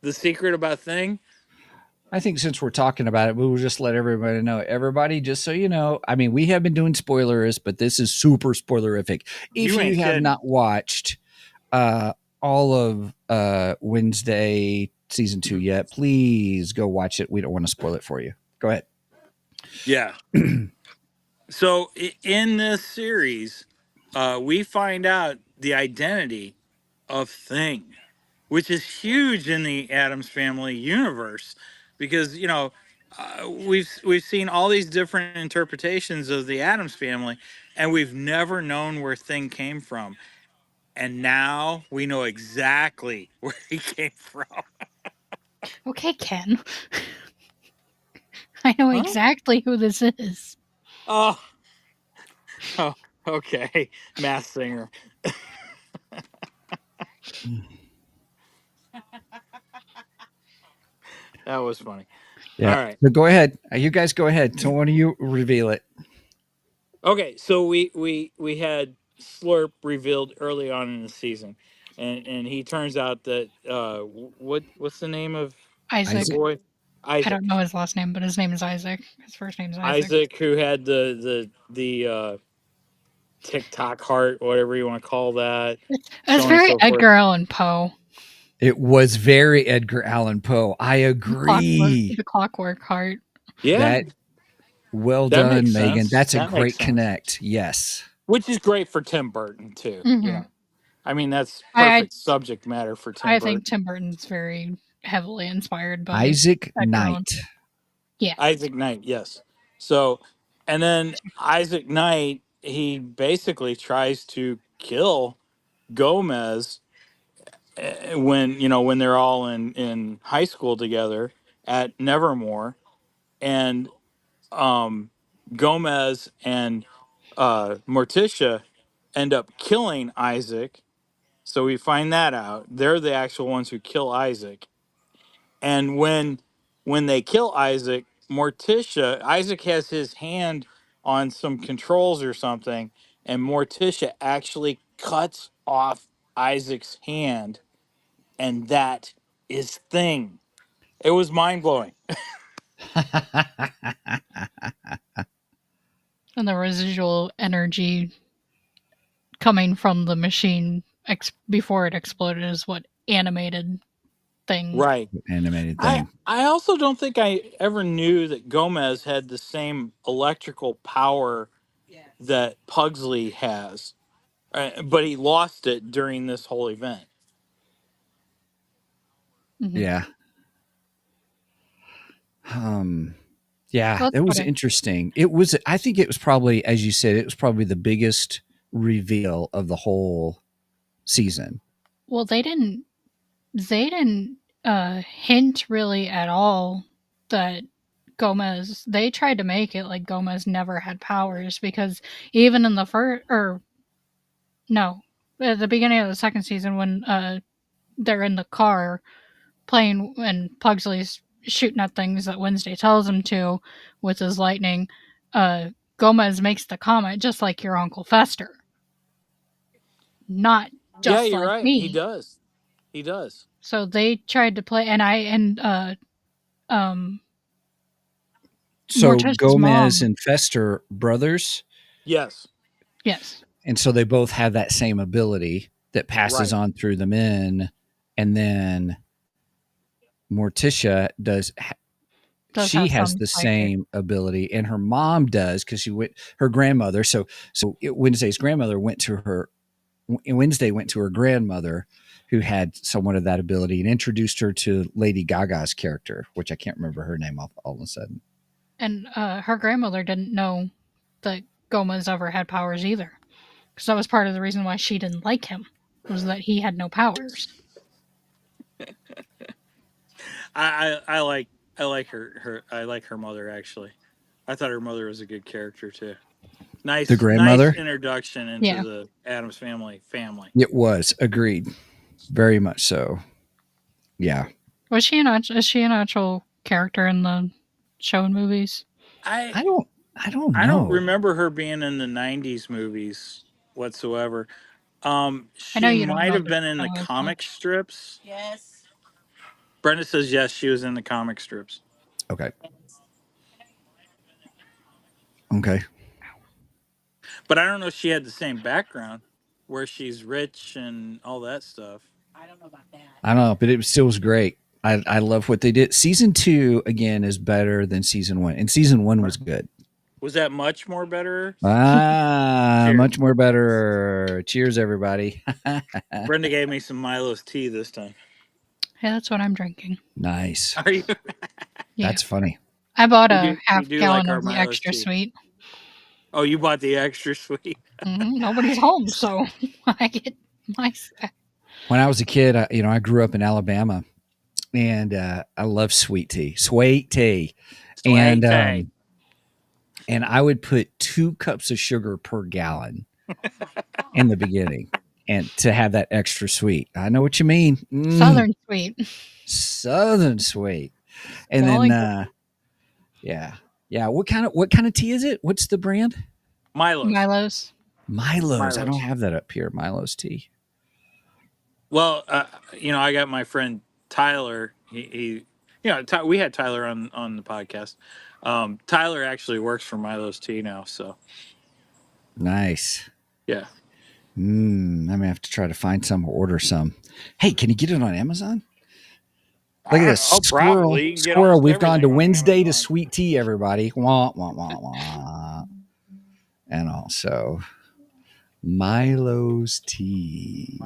the secret about Thing? I think since we're talking about it, we will just let everybody know. Everybody, just so you know, I mean, we have been doing spoilers, but this is super spoilerific. If you have not watched all of Wednesday season 2 yet, please go watch it. We don't want to spoil it for you. Go ahead. Yeah. So in this series, we find out the identity of Thing, which is huge in the Addams Family universe, because we've seen all these different interpretations of the Addams Family, and we've never known where Thing came from, and now we know exactly where he came from. Okay, Ken. I know exactly who this is. Oh, okay, Masked Singer. That was funny. Yeah. All right. So go ahead. You guys go ahead. So why don't you reveal it? Okay, so we had Slurp revealed early on in the season, and he turns out that what's the name of Isaac. The boy? Isaac. I don't know his last name, but his name is Isaac. His first name is Isaac. Isaac, who had the TikTok heart, whatever you want to call that. It's very Edgar Allan Poe. It was very Edgar Allan Poe. I agree. The clockwork heart. Yeah. Well done, Megan. That's a great connect. Yes. Which is great for Tim Burton too. Mm-hmm. You know? I mean, that's perfect subject matter for Tim Burton. I think Tim Burton's very heavily inspired by Isaac Knight. Yeah. Isaac Knight, yes. So, and then Isaac Knight, he basically tries to kill Gomez when they're all in high school together at Nevermore, and Gomez and Morticia end up killing Isaac. So we find that out. They're the actual ones who kill Isaac. And when they kill Isaac, Isaac has his hand on some controls or something, and Morticia actually cuts off Isaac's hand, and that is Thing. It was mind blowing. And the residual energy coming from the machine before it exploded is what animated Thing. Right. Animated Thing. I also don't think I ever knew that Gomez had the same electrical power that Pugsley has, but he lost it during this whole event. Mm-hmm. Yeah. Yeah, it was interesting. It was, I think it was probably, as you said, it was probably the biggest reveal of the whole season. Well, they didn't hint really at all that Gomez, they tried to make it like Gomez never had powers, because even in the at the beginning of the second season, when they're in the car playing and Pugsley's shooting at things that Wednesday tells him to with his lightning, Gomez makes the comment, just like your Uncle Fester. Not just you're like right. me. He does. He does. So they tried to play, So Morticia's Gomez mom. and Fester brothers? Yes. Yes. And so they both have that same ability that passes on through the men. And then Morticia she has the same ability, and her mom does, because her grandmother. Wednesday's grandmother Wednesday went to her grandmother, who had somewhat of that ability, and introduced her to Lady Gaga's character, which I can't remember her name all of a sudden. And her grandmother didn't know that Gomez ever had powers either, because that was part of the reason why she didn't like him, was that he had no powers. I like her mother, actually. I thought her mother was a good character too. Nice introduction into the Addams family. It was, agreed, very much so. Yeah. Is she an actual character in the show and movies? I don't know. I don't remember her being in the 90s movies whatsoever. She might have been in the comic strips. Yes. Brenda says yes, she was in the comic strips. Okay. But I don't know if she had the same background where she's rich and all that stuff. I don't know about that. I don't know, but it still was great. I love what they did. Season 2, again, is better than season 1. And season 1 was good. Was that much more better? Much more better. Cheers, everybody. Brenda gave me some Milo's tea this time. Yeah, that's what I'm drinking. Nice. Are you? Yeah. That's funny. I bought a half gallon of the extra sweet. Oh, you bought the extra sweet? Nobody's home, so I get my stuff. When I was a kid, I grew up in Alabama, and I love sweet tea. And I would put 2 cups of sugar per gallon in the beginning, and to have that extra sweet. I know what you mean. Southern sweet. And then, yeah. What kind of tea is it? What's the brand? Milo's. I don't have that up here. Milo's tea. Well, I got my friend Tyler. We had Tyler on the podcast. Tyler actually works for Milo's Tea now, so nice. Yeah. I'm gonna have to try to find some or order some. Hey, can you get it on Amazon? Look at this squirrel. We've gone to Wednesday to sweet tea, everybody. Wah, wah, wah, wah. And also Milo's tea.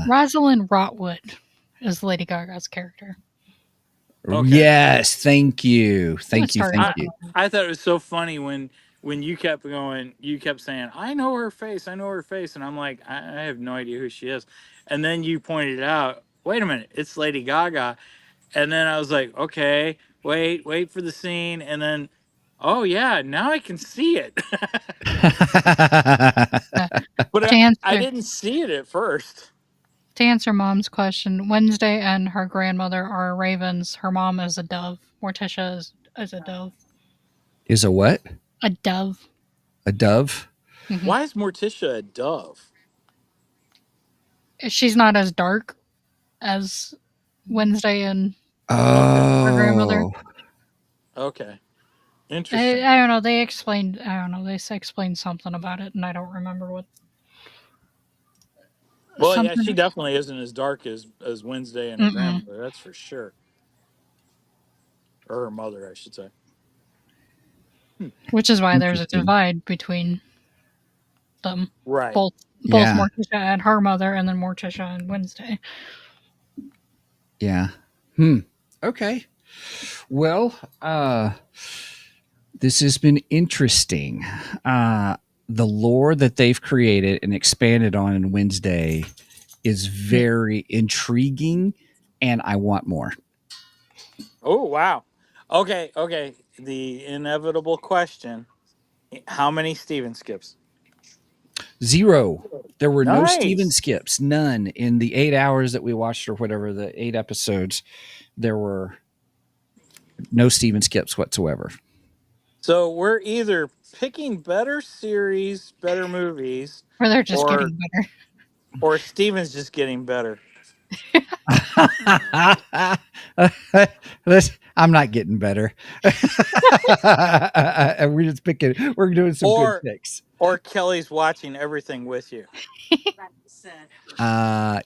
Rosalind Rotwood is Lady Gaga's character. Okay. Yes, thank you. I thought it was so funny when you kept going, you kept saying, I know her face, and I'm like, I have no idea who she is. And then you pointed out, wait a minute, it's Lady Gaga. And then I was like, okay, wait for the scene, and then, oh yeah, now I can see it. But I didn't see it at first. To answer Mom's question, Wednesday and her grandmother are ravens. Her mom is a dove. Morticia is a dove. Is a what? A dove. A dove? Mm-hmm. Why is Morticia a dove? She's not as dark as Wednesday and her grandmother. Okay. Interesting. I don't know. They explained something about it, and I don't remember what. Well, yeah, she definitely isn't as dark as Wednesday and her grandmother. That's for sure. Or her mother, I should say. Which is why there's a divide between them. Right. Both Morticia and her mother, and then Morticia and Wednesday. Yeah. Okay. Well, this has been interesting. The lore that they've created and expanded on in Wednesday is very intriguing, and I want more. Oh, wow. Okay. The inevitable question. How many Steven skips? 0. There were no Steven skips. None. In the 8 hours that we watched, or whatever, the 8 episodes, there were no Steven skips whatsoever. So we're either picking better series, better movies, or they're just getting better, or Steven's just getting better. I'm not getting better. We're just picking. We're doing some good picks. Or Kelly's watching everything with you.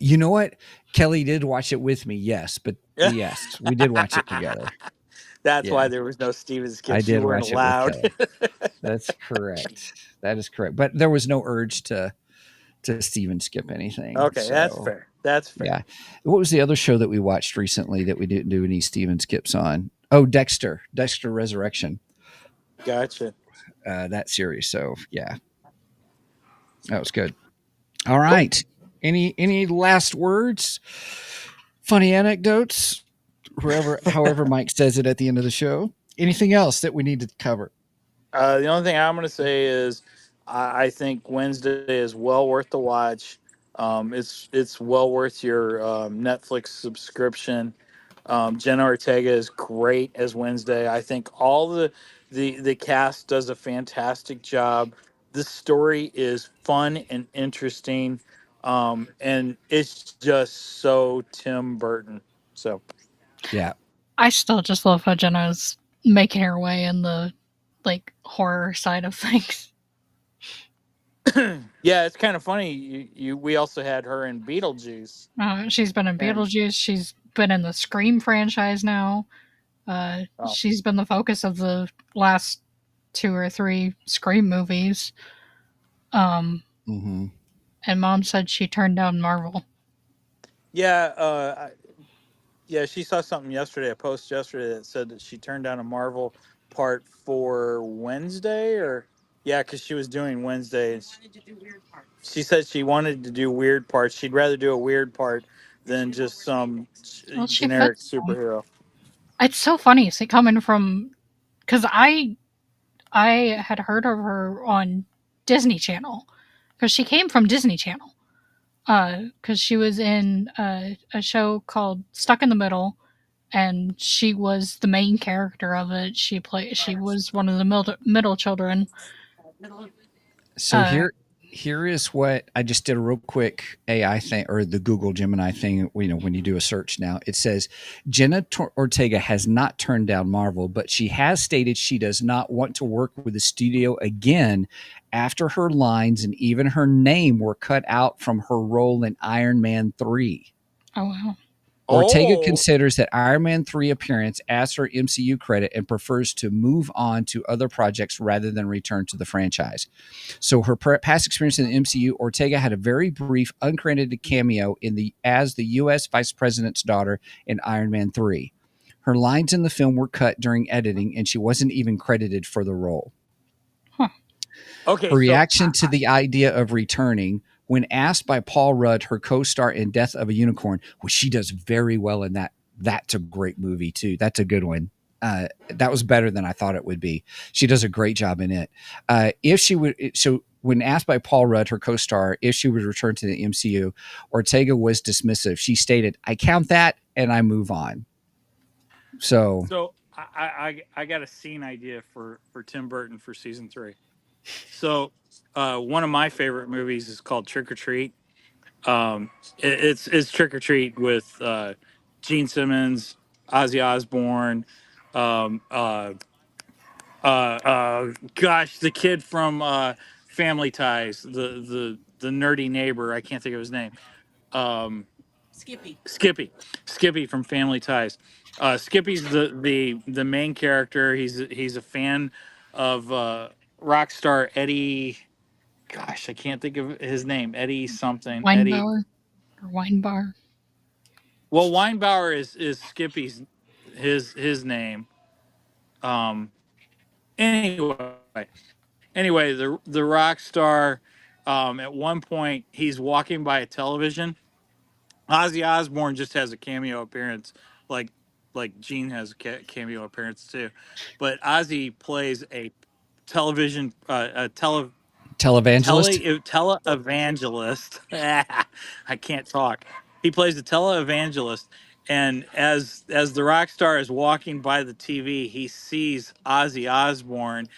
You know what? Kelly did watch it with me. Yes, but yes, we did watch it together. That's why there was no Steven skips. I did you weren't watch allowed. it with Kelly. That's correct. That is correct. But there was no urge to Steven skip anything. Okay, so, that's fair. That's fair. Yeah. What was the other show that we watched recently that we didn't do any Steven skips on? Oh, Dexter Resurrection. Gotcha. That series. So yeah, that was good. All right. Any last words? Funny anecdotes? However Mike says it at the end of the show. Anything else that we need to cover? The only thing I'm going to say is I think Wednesday is well worth the watch. It's well worth your Netflix subscription. Jenna Ortega is great as Wednesday. I think all the cast does a fantastic job. The story is fun and interesting, and it's just so Tim Burton. So, yeah, I still just love how Jenna's making her way in the like horror side of things. Yeah, it's kind of funny. We also had her in Beetlejuice. She's been in Beetlejuice. She's been in the Scream franchise now. She's been the focus of the last 2 or 3 Scream movies. And Mom said she turned down Marvel. Yeah, she saw something yesterday, a post yesterday that said that she turned down a Marvel part for Wednesday, because she was doing Wednesday. She said she wanted to do weird parts. She'd rather do a weird part than just some generic superhero. It's so funny, coming from, because I had heard of her on Disney Channel, because she came from Disney Channel, because she was in a show called Stuck in the Middle, and she was the main character of it. She was one of the middle children. So here is what I just did a real quick AI thing, or the Google Gemini thing. When you do a search now, it says Jenna Ortega has not turned down Marvel, but she has stated she does not want to work with the studio again after her lines and even her name were cut out from her role in Iron Man 3. Oh, wow. Ortega considers that Iron Man 3 appearance as her MCU credit and prefers to move on to other projects rather than return to the franchise. So her past experience in the MCU, Ortega had a very brief, uncredited cameo as the U.S. Vice President's daughter in Iron Man 3. Her lines in the film were cut during editing, and she wasn't even credited for the role. Huh. Okay. Her reaction to the idea of returning, when asked by Paul Rudd, her co-star in Death of a Unicorn, which she does very well in that. That's a great movie too. That's a good one. That was better than I thought it would be. She does a great job in it. When asked by Paul Rudd, her co-star, if she would return to the MCU, Ortega was dismissive. She stated, "I count that and I move on." So I got a scene idea for Tim Burton for season 3. So one of my favorite movies is called Trick or Treat. It's Trick or Treat with Gene Simmons, Ozzy Osbourne, the kid from Family Ties, the nerdy neighbor. I can't think of his name. Skippy from Family Ties. Skippy's the main character. He's a fan of rock star Eddie. Gosh, I can't think of his name. Eddie something. Weinbauer or Weinbar. Well, Weinbauer is Skippy's his name. Anyway, the rock star. At one point, he's walking by a television. Ozzy Osbourne just has a cameo appearance, like Gene has a cameo appearance too, but Ozzy plays a television televangelist. Televangelist. I can't talk. He plays a televangelist, And as the rock star is walking by the TV, he sees Ozzy Osbourne,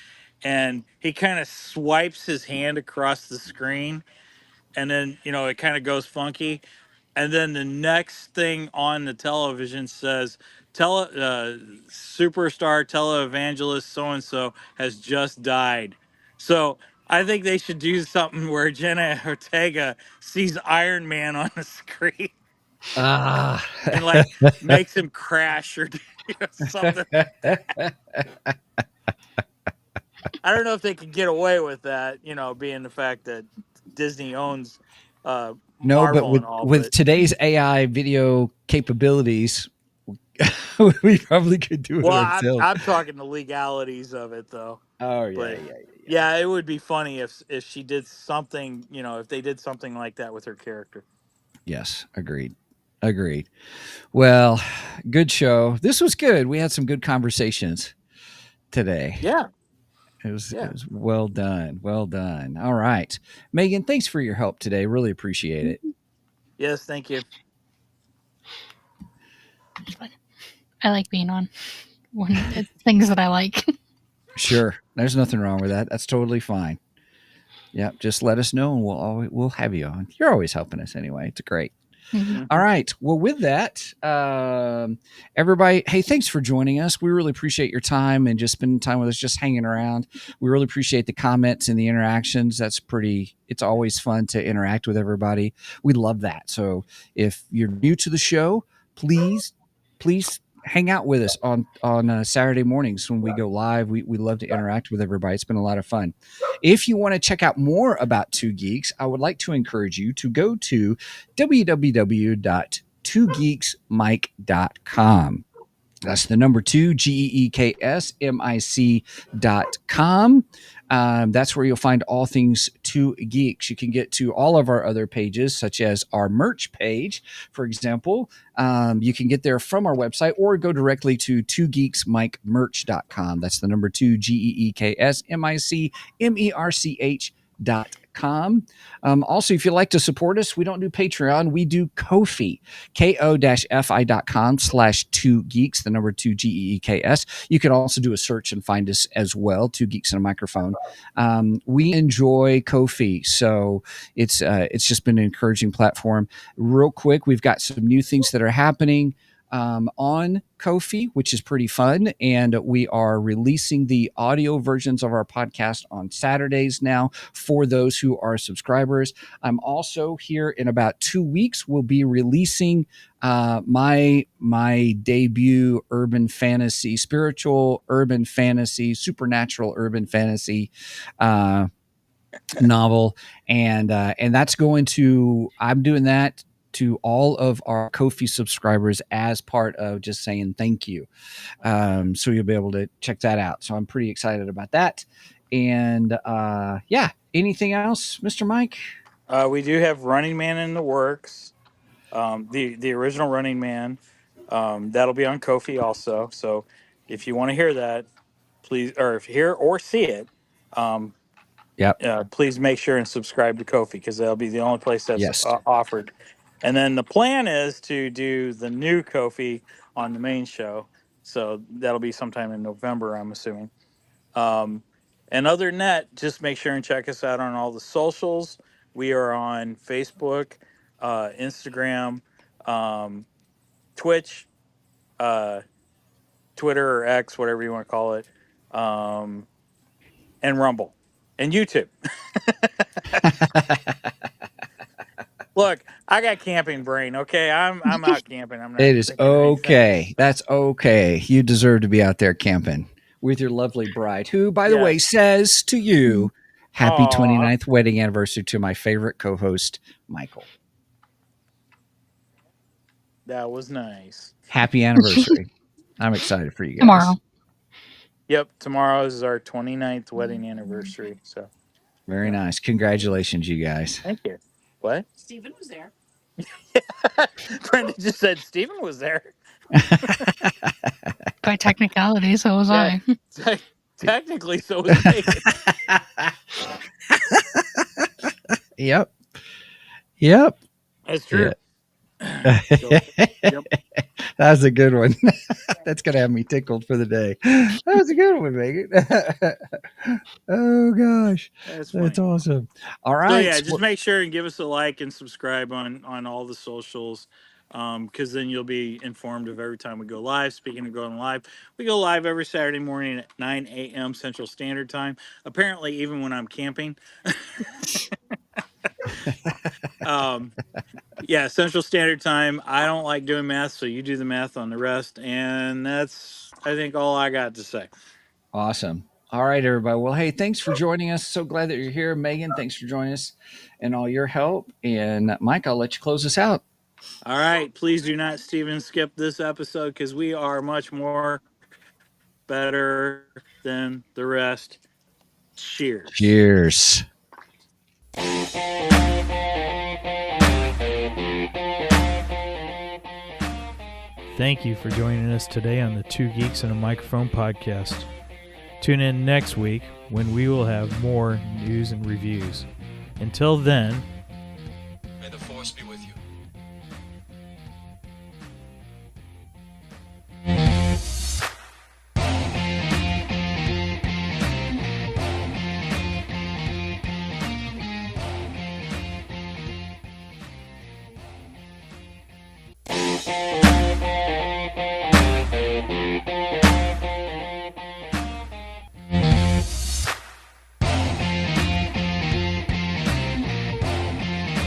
and he kind of swipes his hand across the screen, and then it kind of goes funky, and then the next thing on the television says superstar televangelist so and so has just died. So I think they should do something where Jenna Ortega sees Iron Man on the screen and like makes him crash or something. I don't know if they could get away with that, being the fact that Disney owns No, but Marvel and all. with today's AI video capabilities, we probably could do it ourselves. I'm talking the legalities of it, though. Oh yeah, But yeah. it would be funny if she did something, if they did something like that with her character. Yes, agreed. Well, good show. This was good. We had some good conversations today. Yeah. It was well done. Well done. All right. Megan, thanks for your help today. Really appreciate it. Yes, thank you. I like being on when it's things that I like. Sure. There's nothing wrong with that. That's totally fine. Yep. Just let us know and we'll have you on. You're always helping us anyway. It's great. Mm-hmm. All right. Well, with that, everybody, hey, thanks for joining us. We really appreciate your time and just spending time with us, just hanging around. We really appreciate the comments and the interactions. It's always fun to interact with everybody. We love that. So if you're new to the show, please hang out with us on Saturday mornings when we go live. We love to interact with everybody. It's been a lot of fun. If you want to check out more about Two Geeks, I would like to encourage you to go to www.twogeeksmic.com. That's the number 2, GEEKSMIC.com. That's where you'll find all things Two Geeks. You can get to all of our other pages, such as our merch page, for example. You can get there from our website or go directly to twogeeksmicmerch.com. That's the number 2, GEEKSMICMERCH.com. Also, if you'd like to support us, we don't do Patreon. We do Ko-fi, ko-fi.com/2geeks, the number 2, GEEKS. You can also do a search and find us as well, Two Geeks and a Microphone. We enjoy Ko-fi, so it's just been an encouraging platform. Real quick, we've got some new things that are happening on Ko-fi, which is pretty fun, and we are releasing the audio versions of our podcast on Saturdays now for those who are subscribers. I'm also here in about 2 weeks. We'll be releasing my debut urban fantasy, spiritual urban fantasy, supernatural urban fantasy novel, and that's going to, I'm doing that to all of our Ko-fi subscribers as part of just saying thank you. So you'll be able to check that out. So I'm pretty excited about that. And anything else, Mr. Mike? We do have Running Man in the works. The original Running Man. That'll be on Ko-fi also. So if you want to hear that, please, or if you hear or see it, please make sure and subscribe to Ko-fi, because that'll be the only place that's offered. And then the plan is to do the new Ko-fi on the main show. So that'll be sometime in November, I'm assuming. And other than that, just make sure and check us out on all the socials. We are on Facebook, Instagram, Twitch, Twitter or X, whatever you want to call it, and Rumble, and YouTube. Look, I got camping brain. Okay, I'm out camping. I'm not. It is okay. That's okay. You deserve to be out there camping with your lovely bride, who, by the way, says to you, "Happy 29th wedding anniversary" to my favorite co-host, Michael. That was nice. Happy anniversary. I'm excited for you guys. Tomorrow. Yep, tomorrow is our 29th wedding anniversary. So very nice. Congratulations, you guys. Thank you. What? Stephen was there. Brenda just said Stephen was there. By technicality, so was I. Technically, so was Megan. Yep. That's true. Yeah. Yep. That was a good one. That's gonna have me tickled for the day. That was a good one, Megan. Oh gosh, that's awesome. All right. So yeah, just make sure and give us a like and subscribe on all the socials, because then you'll be informed of every time we go live. Speaking of going live, we go live every Saturday morning at 9 a.m. Central Standard Time. Apparently, even when I'm camping. Yeah, Central Standard Time. I don't like doing math, so you do the math on the rest, and that's, I think, all I got to say. Awesome. All right, everybody. Well, hey, thanks for joining us. So glad that you're here. Megan, thanks for joining us and all your help. And Mike, I'll let you close us out. All right. Please do not, Steven, skip this episode because we are much more better than the rest. Cheers. Cheers. Thank you for joining us today on the Two Geeks and a Microphone podcast. Tune in next week when we will have more news and reviews. Until then, May the force be with you.